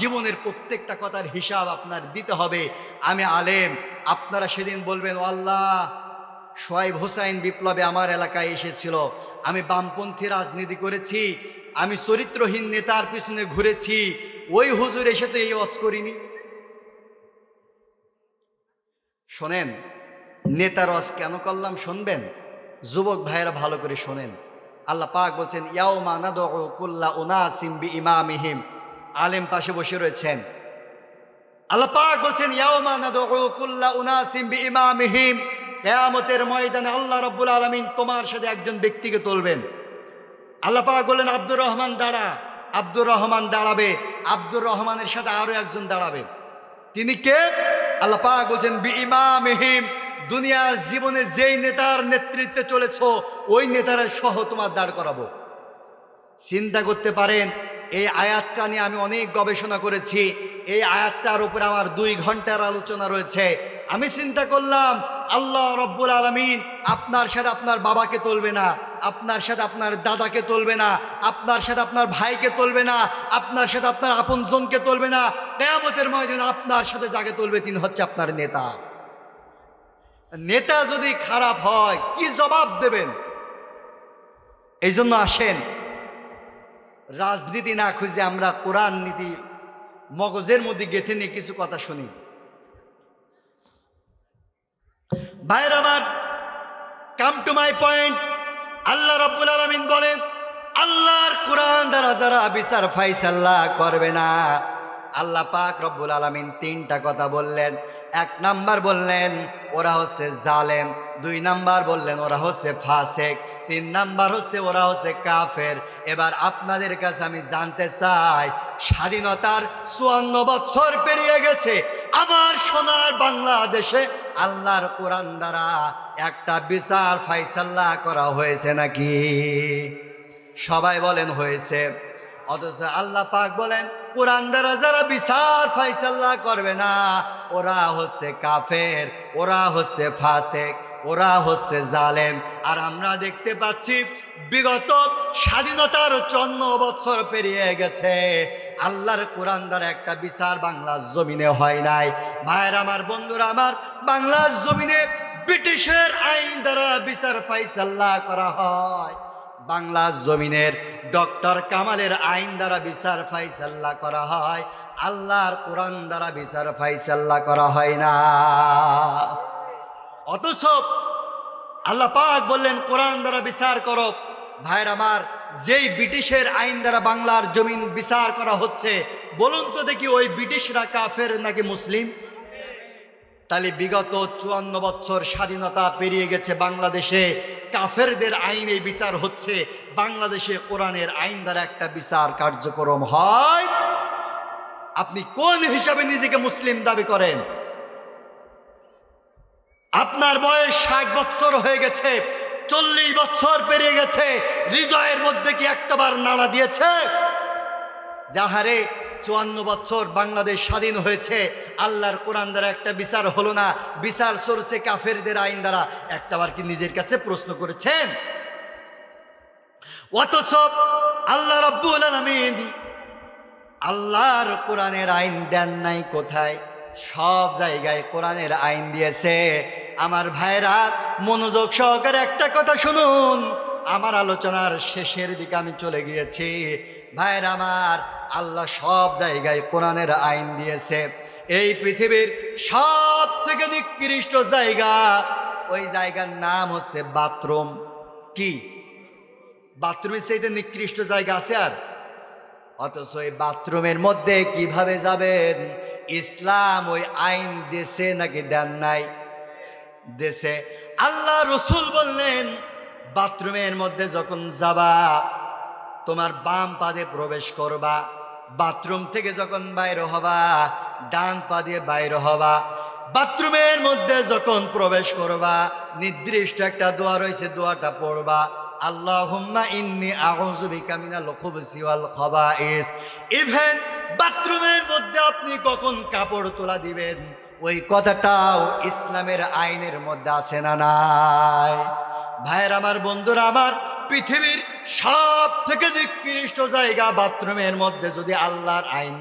A: জীবনের প্রত্যেকটা কথার হিসাব আপনার দিতে হবে। আমি আলেম, আপনারা সেদিন বলবেন, ও আল্লাহ, শোয়েব হোসাইন বিপ্লবে আমার এলাকায় এসেছিল, আমি বামপন্থী রাজনীতি করেছি, আমি চরিত্রহীন নেতার পিছনে ঘুরেছি, ওই হুজুর এসে তো এই ওয়াজ করিনি। শোনেন, নেতার ওয়াজ কেন করলাম শুনবেন? যুবক ভাইয়েরা ভালো করে শোনেন। আল্লাহ পাক বলছেন, ইয়াউমা নাদউ কুল্লা উনাসিম বিইমামিহিম। আলেম পাশে বসে রয়েছেন। আল্লাহ পাক বলছেন, ইয়াউমা নাদউ কুল্লা উনাসিম বিইমামিহিম। কিয়ামতের ময়দানে আল্লাহ রাব্বুল আলামিন তোমার সাথে একজন ব্যক্তিকে তুলবেন। আল্লাহ পাক বললেন, আব্দুর রহমান দাঁড়া। আব্দুর রহমান দাঁড়াবে। আব্দুর রহমানের সাথে আরো একজন দাঁড়াবে। তিনি কে? আল্লাহ পাক বলছেন, বিইমামিহিম। দুনিয়ার জীবনে যেই নেতার নেতৃত্বে চলেছ, ওই নেতারা সহ তোমার দাঁড় করাবো। চিন্তা করতে পারেন, এই আয়াতটা নিয়ে আমি অনেক গবেষণা করেছি। এই আয়াতটার উপরে আমার 2 ঘন্টার আলোচনা রয়েছে। আমি চিন্তা করলাম, আল্লাহ রব্বুল আলামিন আপনার সাথে আপনার বাবাকে তুলবে না, আপনার সাথে আপনার দাদাকে তুলবে না, আপনার সাথে আপনার ভাইকে তুলবে না, আপনার সাথে আপনার আপনজনকে তুলবে না। কিয়ামতের ময়দানে আপনার সাথে যাকে তুলবে তিনি হচ্ছে আপনার নেতা। নেতা যদি খারাপ হয় কি জবাব দেবেন? এই জন্য আসেন, রাজনীতি না খুঁজে আমরা কোরআন নীতি মগজের মধ্যে গেঁথে নিয়ে কিছু কথা শুনি। ভাইরা আমার, কাম টু মাই পয়েন্ট। আল্লাহ রাব্বুল আলামিন বলেন, আল্লাহর কোরআন দ্বারা যারা বিচার ফাইসাল্লাহ করবে না, আল্লাহ পাক রব্বুল আলামিন 3টা কথা বললেন। 1 নাম্বার বললেন ওরা হচ্ছে জালেম, 2 নাম্বার বললেন ওরা হচ্ছে ফাসেক, 3 নাম্বার হচ্ছে ওরা হচ্ছে কাফের। এবার আপনাদের কাছে আমি জানতে চাই, স্বাধীনতার 54 বছর পেরিয়ে গেছে, আমার সোনার বাংলাদেশে আল্লাহর কোরআন দ্বারা একটা বিচার ফাইসাল্লাহ করা হয়েছে নাকি? সবাই বলেন হয়েছে। অথচ আল্লাহ পাক বলেন, কোরআন দ্বারা যারা বিচার ফাইসাল্লা করবে না, ওরা হচ্ছে কাফের, ওরা হচ্ছে ফাসেক, ওরা হচ্ছে জালেম। আর আমরা দেখতে পাচ্ছি বিগত স্বাধীনতার 54 বছর পেরিয়ে গেছে, আল্লাহর কোরআন দ্বারা একটা বিচার বাংলার জমিনে হয় নাই। ভাইয়ের আমার, বন্ধুরা আমার, বাংলার জমিনে ব্রিটিশের আইন দ্বারা বিচার ফাইসাল্লা করা হয়, বাংলার জমিনের ডক্টর কামালের আইন দ্বারা বিচার ফাইসাল্লা করা হয়, আল্লাহর কোরআন দ্বারা বিচার ফাইসাল্লা করা হয় না। অথচ আল্লাহ পাক বললেন কোরআন দ্বারা বিচার করো। ভাইয়ের আমার, যেই ব্রিটিশের আইন দ্বারা বাংলার জমিন বিচার করা হচ্ছে, বলুন তো দেখি ওই ব্রিটিশরা কাফের নাকি মুসলিম? তাহলে বিগত 54 বছর স্বাধীনতা পেরিয়ে গেছে, বাংলাদেশে কাফেরদের আইনে বিচার হচ্ছে, বাংলাদেশে কোরআনের আইন দ্বারা একটা বিচার কার্যক্রম হয়। আপনি কোন হিসাবে নিজেকে মুসলিম দাবি করেন? আপনার বয়স 60 বছর হয়ে গেছে, 40 বছর পেরিয়ে গেছে, হৃদয়ের মধ্যে কি একটাবার নাড়া দিয়েছে যাহারে 54 বছর বাংলাদেশ স্বাধীন হয়েছে, আল্লাহর কোরআন দ্বারা একটা বিচার হলো না, বিচার চলছে কাফেরদের আইন দ্বারা? একটাবার কি নিজের কাছে প্রশ্ন করেছেন? অথচ আল্লাহ রাব্বুল আলামিন আল্লাহর কোরআনের আইন দেন নাই কোথায়? সব জায়গায় কোরআনের আইন দিয়েছে। আমার ভাইরা, মনোযোগ সহকারে একটা কথা শুনুন, আমার আলোচনার শেষের দিকে আমি চলে গিয়েছি। ভাইরা আমার, আল্লাহ সব জায়গায় কোরআনের আইন দিয়েছে। এই পৃথিবীর সব থেকে নিকৃষ্ট জায়গা, ওই জায়গার নাম হচ্ছে বাথরুম। কি বাথরুমের চাইতে নিকৃষ্ট জায়গা আছে আর? অথচ এই বাথরুমের মধ্যে কিভাবে যাবেন? ইসলাম ওই আইন দেশে নাকি দেন নাই? দেশে। আল্লাহ রসুল বললেন, বাথরুমের মধ্যে যখন যাবা, তোমার বাম পা দিয়ে প্রবেশ করবা, বাথরুম থেকে যখন বাইর হবা, ডান পা দিয়ে বাইর হবা। বাথরুমের মধ্যে যখন প্রবেশ করবা, নির্দিষ্ট একটা দোয়া রয়েছে, দোয়াটা পড়বা, আল্লাহুম্মা ইন্নী আউযু বিকা মিনাল খুবুসি ওয়াল খাবাইস। ইভেন বাথরুমের মধ্যে আপনি কখন কাপড় তোলা দিবেন, ওই কথাটাও ইসলামের আইনের মধ্যে আছে না নাই? ভাইয়ের আমার, বন্ধুরা আমার, পৃথিবীর সব থেকে নিকৃষ্ট জায়গা বাথরুমের মধ্যে যদি আল্লাহর আইন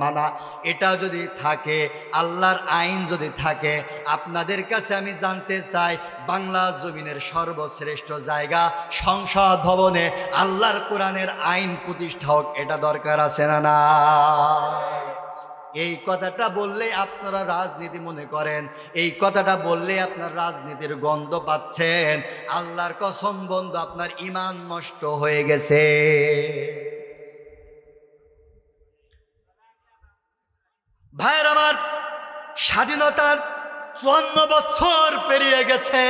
A: মানা এটা যদি থাকে, আল্লাহর আইন যদি থাকে, আপনাদের কাছে আমি জানতে চাই, বাংলা জমিনের সর্বশ্রেষ্ঠ জায়গা সংসদ ভবনে আল্লাহর কোরআনের আইন প্রতিষ্ঠা হোক, এটা দরকার আছে না না? এই কথাটা বললে আপনারা রাজনীতি মনে করেন, এই কথাটা বললে আপনার রাজনীতির গন্ধ পাচ্ছেন। আল্লাহর কসম বন্ধু, আপনার ঈমান নষ্ট হয়ে গেছে। ভাইয়ের আমার, স্বাধীনতার 54 বছর পেরিয়ে গেছে,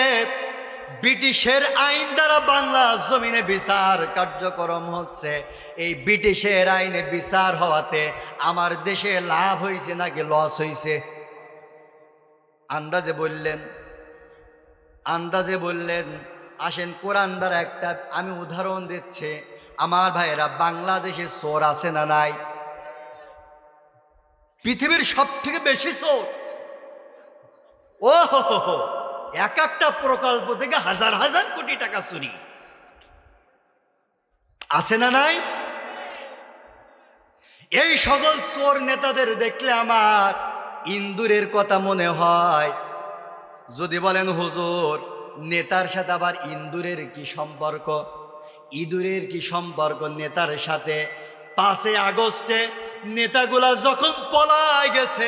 A: ব্রিটিশের আইন দ্বারা বাংলা জমিনে বিচার কার্যক্রম হচ্ছে। এই ব্রিটিশের আইনে বিচার হওয়াতে আমার দেশে লাভ হয়েছে নাকি লস হয়েছে? আন্দাজে বললেন। আসেন, কোরআন দ্বারা একটা আমি উদাহরণ দিচ্ছি। আমার ভাইয়েরা, বাংলাদেশে চোর আছে না নাই? পৃথিবীর সব থেকে বেশি চোর। ও হো, এক একটা প্রকল্প থেকে হাজার হাজার কোটি টাকা চুরি আছে না নাই? এই সকল চোর নেতাদের দেখলে আমার ইন্দুরের কথা মনে হয়। যদি বলেন হুজুর, নেতার সাথে আবার ইন্দুরের কি সম্পর্ক? ইঁদুরের কি সম্পর্ক নেতার সাথে? 5 আগস্টে নেতাগুলা যখন পলায় গেছে,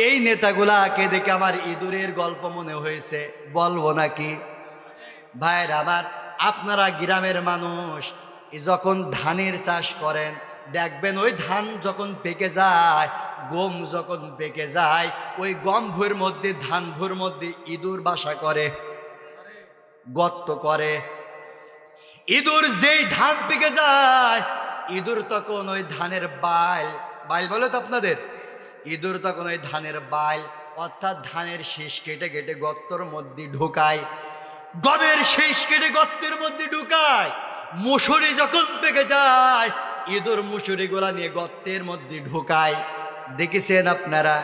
A: এই নেতাগুলাকে দেখে আমার ইঁদুরের গল্প মনে হয়েছে, বলবো নাকি? ভাইয়ের আমার, আপনারা গ্রামের মানুষ, যখন ধানের চাষ করেন, দেখবেন ওই ধান যখন পেকে যায়, গম যখন পেকে যায়, ওই গম ভুঁর মধ্যে, ধান ভুঁর মধ্যে ইঁদুর বাসা করে, গর্ত করে। ইঁদুর যেই ধান পেকে যায়, ইঁদুর তখন ওই ধানের বাইল বলে তো আপনাদের, ইঁদুর তখন ওই ধানের বাইল অর্থাৎ ধানের শীষ কেটে কেটে গর্তের মধ্যে ঢুকায়, গমের শীষ কেটে গর্তের মধ্যে ঢুকায়। মুসুরি যখন পেকে যায়, ইঁদুর মুসুরিগুলা নিয়ে গর্তের মধ্যে ঢুকায়, দেখেছেন আপনারা?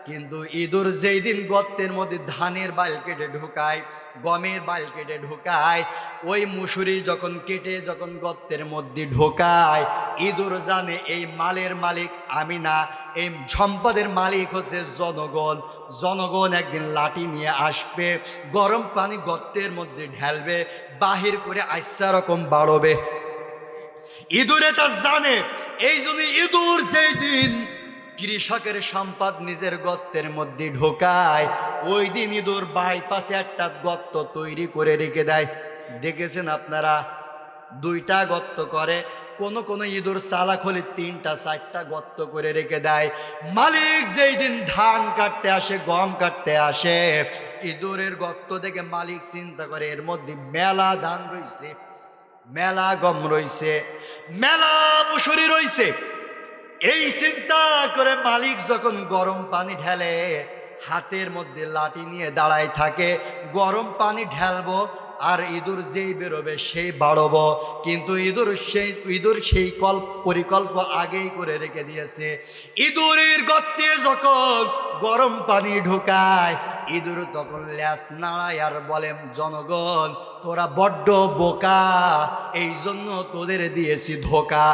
A: কিন্তু ইঁদুর যেই দিন গর্তের মধ্যে ধানের বাল কেটে ঢুকায়, গমের বাল কেটে ঢুকায়, ওই মুসুরি যখন কেটে যখন গর্তের মধ্যে ঢোকায়, ইঁদুর জানে এই মালের মালিক আমি না, এই সম্পদের মালিক হচ্ছে জনগণ। জনগণ একদিন লাঠি নিয়ে আসবে, গরম পানি গর্তের মধ্যে ঢালবে, বাহির করে আইসা রকম বাড়বে। ইঁদুর এটা জানে। এই জন্য ইঁদুর যেই দিন কৃষকের সম্পদ নিজের গর্তের মধ্যে ঢোকায়, ওই দিন ইঁদুর বাইপাসে একটা গর্ত তৈরি করে রেখে দেয়। দেখেছেন আপনারা? দুইটা গর্ত করে, কোন কোন ইঁদুর চালাক হলে 3টা 4টা গর্ত করে রেখে দেয়। মালিক যেই দিন ধান কাটতে আসে, গম কাটতে আসে, ইঁদুরের গর্ত দেখে মালিক চিন্তা করে এর মধ্যে মেলা ধান রইছে, মেলা গম রইছে, মেলা মুসুরি রইছে। এই চিন্তা করে মালিক যখন গরম পানি ঢালে, হাতের মধ্যে লাঠি নিয়ে দাঁড়ায় থাকে, গরম পানি ঢালবো আর ইঁদুর যেই বেরোবে সেই বাড়বো। কিন্তু ইঁদুর সেই পরিকল্প আগেই করে রেখে দিয়েছে। ইঁদুরের গর্তে যখন গরম পানি ঢুকায়, ইঁদুর তখন ল্যাস নাড়ায় আর বলে, জনগণ তোরা বড্ড বোকা, এই জন্য তোদের দিয়েছি ধোকা।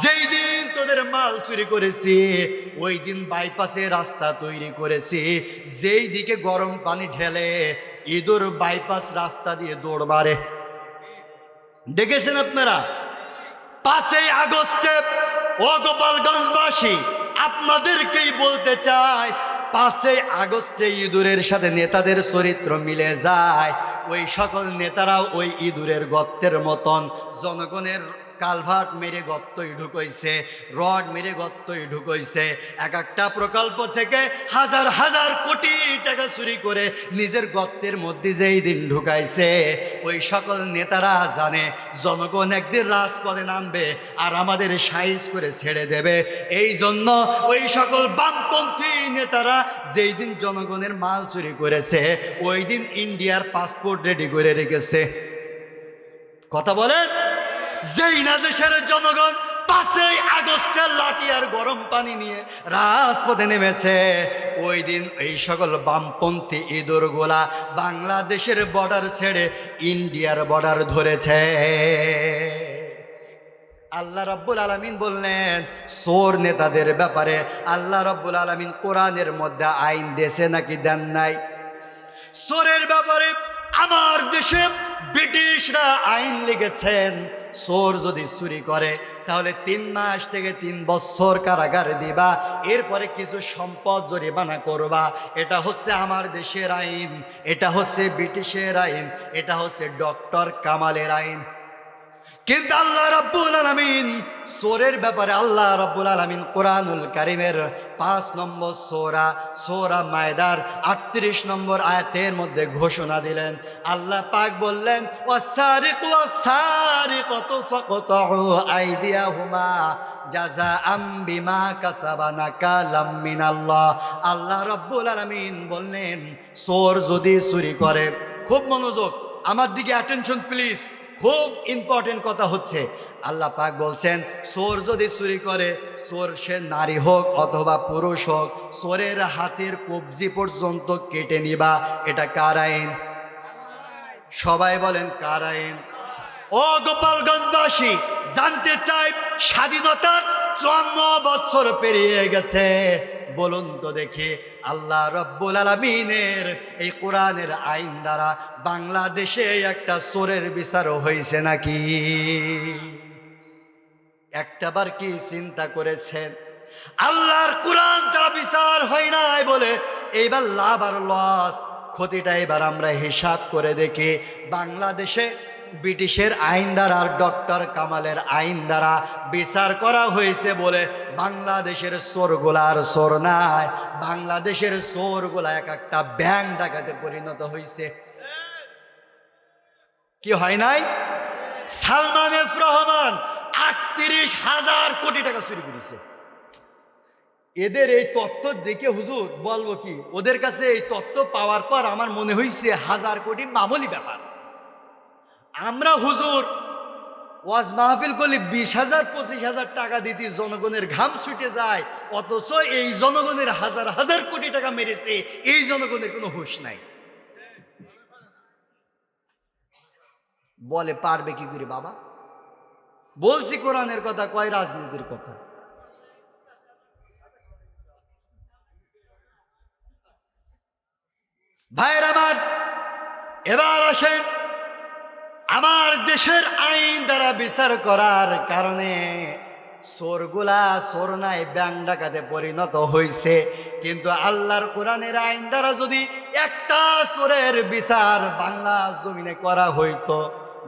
A: যেই দিন তোদের মাল চুরি করেছি, ওই দিন বাইপাসে রাস্তা তৈরি করেছি, যেই দিকে গরম পানি ঢেলে ইঁদুর বাইপাস রাস্তা দিয়ে দৌড় মারে। দেখেছেন আপনারা? 5ই আগস্টে ও গোপালগঞ্জবাসী, আপনাদেরকেই বলতে চাই, 5ই আগস্টে ইঁদুরের সাথে নেতাদের চরিত্র মিলে যায়। ওই সকল নেতারাও ওই ইঁদুরের গর্তের মতন জনগণের কালভার্ট মেরে গর্তই ঢুকাইছে, রড মেরে গর্তই ঢুকাইছে। এক একটা প্রকল্প থেকে হাজার হাজার কোটি টাকা চুরি করে নিজের গর্তের মধ্যে যেই দিন ঢুকাইছে, ওই সকল নেতারা জানে জনগণ একদিন রাজপথে নামবে আর আমাদের সাইজ করে ছেড়ে দেবে। এই জন্য ওই সকল বামপন্থী নেতারা যেই দিন জনগণের মাল চুরি করেছে, ওই দিন ইন্ডিয়ার পাসপোর্ট রেডি করে রেখেছে। কথা বলেন? যেই না দেশের জনগণ 5ই আগস্টের লাঠি আর গরম পানি নিয়ে রাজপথে নেমেছে, ওই দিন এই সকল বামপন্থী ইঁদুরগুলা বাংলাদেশের বর্ডার ছেড়ে ইন্ডিয়ার বর্ডার ধরেছে। আল্লাহ রাব্বুল আলামিন বললেন চোর নেতাদের ব্যাপারে আল্লাহ রাব্বুল আলামিন কোরআনের মধ্যে আইন দেশে নাকি দেন নাই? চোরের ব্যাপারে আমার দেশে ব্রিটিশরা আইন লিখেছেন, চোর যদি চুরি করে তাহলে 3 মাস থেকে 3 বছর কারাগারে দিবা, এরপরে কিছু সম্পদ জরিমানা করবা। এটা হচ্ছে আমার দেশের আইন, এটা হচ্ছে ব্রিটিশের আইন, এটা হচ্ছে ডক্টর কামালের আইন। কিন্তু আল্লাহ রাব্বুল আলামিন চোরের ব্যাপারে আল্লাহ রাব্বুল আলামিন কোরআনুল কারীমের 5 নম্বর সূরা মায়দার 38 নম্বর আয়াতের মধ্যে ঘোষণা দিলেন। আল্লাহ পাক বললেন, ওয়াসারিকু ওয়াসারিকাতু ফাকতাউ আইদিয়াহুমা জাযাআম বিমা কাসাবা নাকালাম মিনাল্লাহ। আল্লাহ রাব্বুল আলামিন বললেন চোর যদি চুরি করে, খুব মনোযোগ, আমার দিকে অ্যাটেনশন প্লিজ, খুব ইম্পর্টেন্ট কথা হচ্ছে। আল্লাহ পাক বলছেন চোর যদি চুরি করে, চোর সে নারী হোক অথবা পুরুষ হোক, চোরের হাতের কবজি পর্যন্ত কেটে নিবা। এটা কার আইন? সবাই বলেন কার আইন? ও গোপালগঞ্জবাসী, জানতে চাই স্বাধীনতার 54 বছর পেরিয়ে গেছে, বলুন তো দেখি আল্লাহ রাব্বুল আলামিনের এই কোরআনের আইন দ্বারা বাংলাদেশে একটা চোরের বিচার হয়েছে নাকি? একটাবার কি চিন্তা করেছেন? আল্লাহর কোরআন দ্বারা বিচার হয় নাই বলে এইবার লাভ আর লস, ক্ষতিটা এবার আমরা হিসাব করে দেখি। বাংলাদেশে ব্রিটিশের আইন দ্বারা আর ডক্টর কামালের আইন দ্বারা বিচার করা হয়েছে বলে বাংলাদেশের চোরগুলা আর চোর নাই, বাংলাদেশের চোরগুলা এক একটা ব্যাংক ডাকাতে পরিণত হয়েছে। কি হয় নাই? সালমান এফ রহমান 38,000 কোটি টাকা চুরি করেছে। এদের এই তথ্য দেখে হুজুর বলবো কি, ওদের কাছে এই তথ্য পাওয়ার পর আমার মনে হয়েছে 1000 কোটি মামুলি ব্যাপার। আমরা হুজুর ওয়াজ মাহফিল করলে 20,000 25,000 টাকা দিতে জনগণের ঘাম ছুটে যায়, অথচ এই জনগণের হাজার হাজার কোটি টাকা মেরেছে, এই জনগণের কোনো হুঁশ নাই। বলে পারবে কি করে বাবা? বলছি কোরআনের কথা, কয় রাজনীতির কথা। ভাইয়ের আমার, এবার আসেন আমার দেশের আইন দ্বারা বিচার করার কারণে চোরগুলা চোর নাই ব্যাং ডাকাতে পরিণত হয়েছে, কিন্তু আল্লাহর কোরআনের আইন দ্বারা যদি একটা চোরের বিচার বাংলা জমিনে করা হইতো,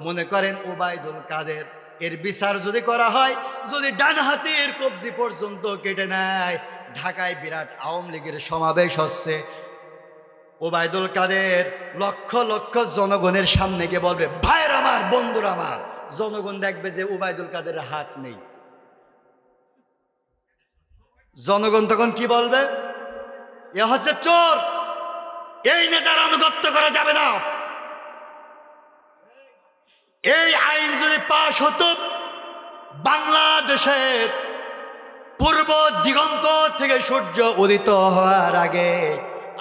A: মনে করেন ওবায়দুল কাদের, এর বিচার যদি করা হয়, যদি ডান হাতের কবজি পর্যন্ত কেটে নেয়, ঢাকায় বিরাট আওয়ামী লীগের সমাবেশ হচ্ছে, ওবায়দুল কাদের লক্ষ লক্ষ জনগণের সামনে গিয়ে বলবে, ভাইয়ের আমার, বন্ধুরা আমার, জনগণ দেখবে যে ওবায়দুল কাদের হাত নেই। জনগণ তখন কি বলবে? এ হচ্ছে চোর, এই নেতার আনুগত্য করা যাবে না। এই আইন যদি পাশ হতো, বাংলাদেশের পূর্ব দিগন্ত থেকে সূর্য উদিত হওয়ার আগে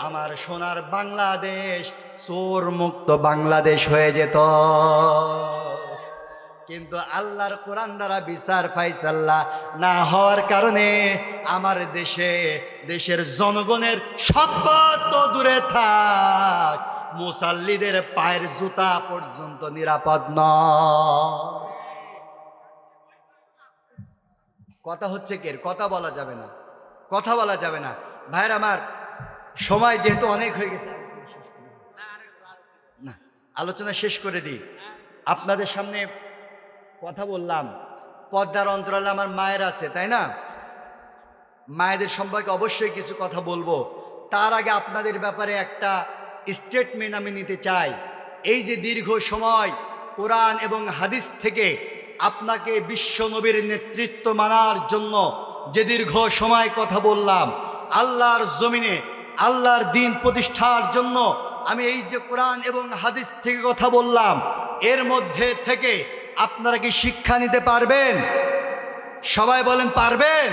A: আমার সোনার বাংলাদেশ চোর মুক্ত বাংলাদেশ হয়ে যেত। কিন্তু আল্লাহর কোরআন দ্বারা বিচার ফাইসাল্লা না হওয়ার কারণে আমার দেশের জনগণের সম্পদ তো দূরে থাক, মুসাল্লিদের পায়ের জুতা পর্যন্ত নিরাপদ নয়। কথা হচ্ছে কে? কথা বলা যাবে না, কথা বলা যাবে না। ভাইয়ের আমার, সময় যেহেতু অনেক হয়ে গেছে, না আলোচনা শেষ করে দিই। আপনাদের সামনে কথা বললাম, পর্দার অন্তরালে আমার মায়ের আছে, তাই না? মায়েদের সম্পর্কে অবশ্যই কিছু কথা বলবো। তার আগে আপনাদের ব্যাপারে একটা স্টেটমেন্ট আমি নিতে চাই। এই যে দীর্ঘ সময় কোরআন এবং হাদিস থেকে আপনাকে বিশ্ব নবীর নেতৃত্ব মানার জন্য যে দীর্ঘ সময় কথা বললাম, আল্লাহর জমিনে আল্লাহর দ্বীন প্রতিষ্ঠার জন্য আমি এই যে কোরআন এবং হাদিস থেকে কথা বললাম, এর মধ্যে থেকে আপনারা কি শিক্ষা নিতে পারবেন? সবাই বলেন পারবেন?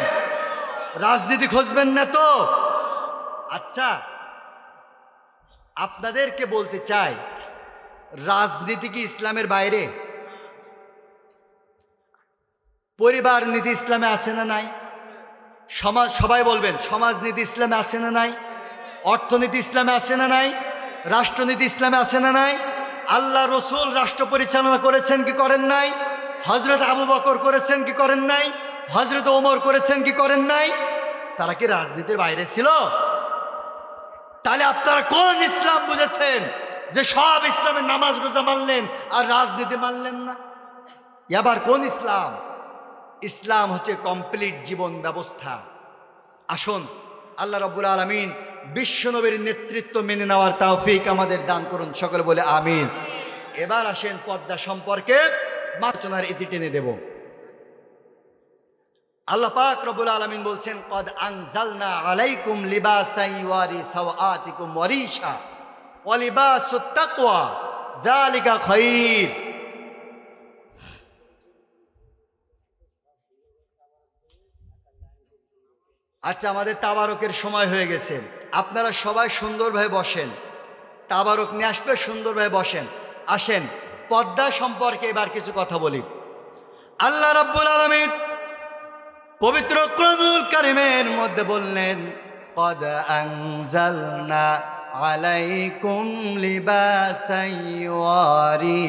A: রাজনীতি খুঁজবেন না তো? আচ্ছা, আপনাদেরকে বলতে চাই, রাজনীতি কি ইসলামের বাইরে? পরিবার নীতি ইসলামে আছে না নাই? সবাই বলবেন, সমাজনীতি ইসলামে আছে না নাই? অর্থনীতি ইসলামে আছে না নাই? রাষ্ট্রনীতি ইসলামে আছে না নাই? আল্লাহ রসুল রাষ্ট্র পরিচালনা করেছেন কি করেন নাই? হজরত আবু বকর করেছেন কি করেন নাই? হজরত ওমর করেছেন কি করেন নাই? তারা কি রাজনীতির বাইরে ছিল? তাহলে আপনারা কোন ইসলাম বুঝেছেন যে সব ইসলামের নামাজ রোজা মানলেন আর রাজনীতি মানলেন না? এবার কোন ইসলাম? ইসলাম হচ্ছে কমপ্লিট জীবন ব্যবস্থা। আসুন, আল্লাহ রাব্বুল আলামিন বিশ্বনবীর নেতৃত্ব মেনে নেওয়ার তৌফিক আমাদের দান করুন, সকলে বলে আমিন। এবার আসেন পর্দা সম্পর্কে আলোচনার ইতি টেনে দেব। আল্লাহ পাক রব্বুল আলামিন বলছেন, কদ আনজালনা আলাইকুম লিবাসান ইউয়ারি সাওআতিকুম ওয়ারিশা ওয়া লিবাসুত তাকওয়া যালিকা খায়র। আচ্ছা, আমাদের তাবারকের সময় হয়ে গেছে, আপনারা সবাই সুন্দরভাবে বসেন, তাবারক নিয়ে আসবে, সুন্দরভাবে বসেন। আসেন পর্দা সম্পর্কে এবার কিছু কথা বলি। আল্লাহ রাব্বুল আলামিন পবিত্র কোরআনুল কারীমের মধ্যে বললেন, কদ আনজালনা আলাইকুম লিবাসান ইউয়ারি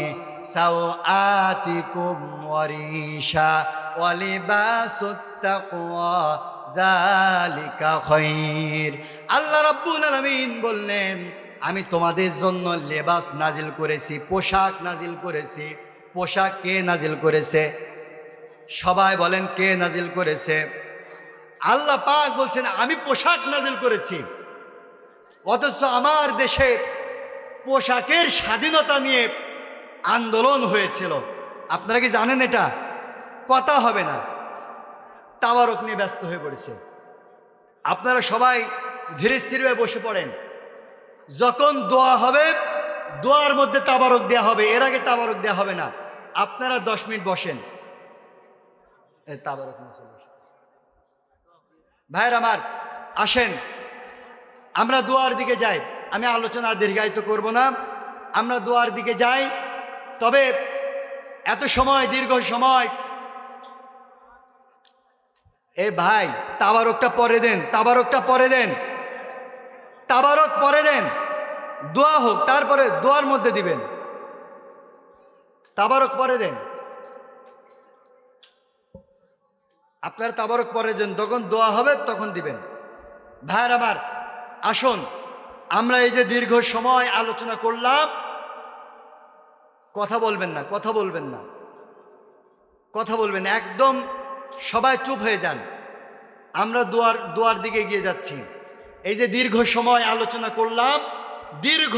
A: সাওআতিকুম ওয়ারিশা ওয়া লিবাসুত তাকওয়া যালিকা খায়র। আল্লাহ রাব্বুল আলামিন বললেন, আমি তোমাদের জন্য লেবাস নাজিল করেছি, পোশাক নাজিল করেছি। পোশাক কে নাজিল করেছে? সবাই বলেন, কে নাজিল করেছে? আল্লাহ পাক বলছেন, আমি পোশাক নাজিল করেছি। অথচ আমার দেশে পোশাকের স্বাধীনতা নিয়ে আন্দোলন হয়েছিল। আপনারা কি জানেন এটা? কথা হবে না, তাবারক নিয়ে ব্যস্ত হয়ে পড়েছে। আপনারা সবাই ধীরে স্থিরভাবে বসে পড়েন। যখন দোয়া হবে, দোয়ার মধ্যে তাবারক দেয়া হবে, এর আগে তাবারক দেয়া হবে না। আপনারা 10 মিনিট বসেন। তাবারক নিয়ে চলে আসেন। ভাইয়ের আমার, আসেন আমরা দোয়ার দিকে যাই। আমি আলোচনা দীর্ঘায়িত করব না, আমরা দোয়ার দিকে যাই। তবে এত সময়, দীর্ঘ সময়, এ ভাই তাবারকটা পরে দেন, তাবারকটা পরে দেন, তাবারক পরে দেন, দোয়া হোক, তারপরে দোয়ার মধ্যে দিবেন। তাবারক পরে দেন, আপনার তাবারক পরে দেন, তখন দোয়া হবে তখন দিবেন। ভাইয়ের আমার, আসুন আমরা এই যে দীর্ঘ সময় আলোচনা করলাম, কথা বলবেন না, কথা বলবেন না, কথা বলবেন না, একদম সবাই চুপ হয়ে যান। আমরা দোয়ার দিকে এগিয়ে যাচ্ছি। এই যে দীর্ঘ সময় আলোচনা করলাম, দীর্ঘ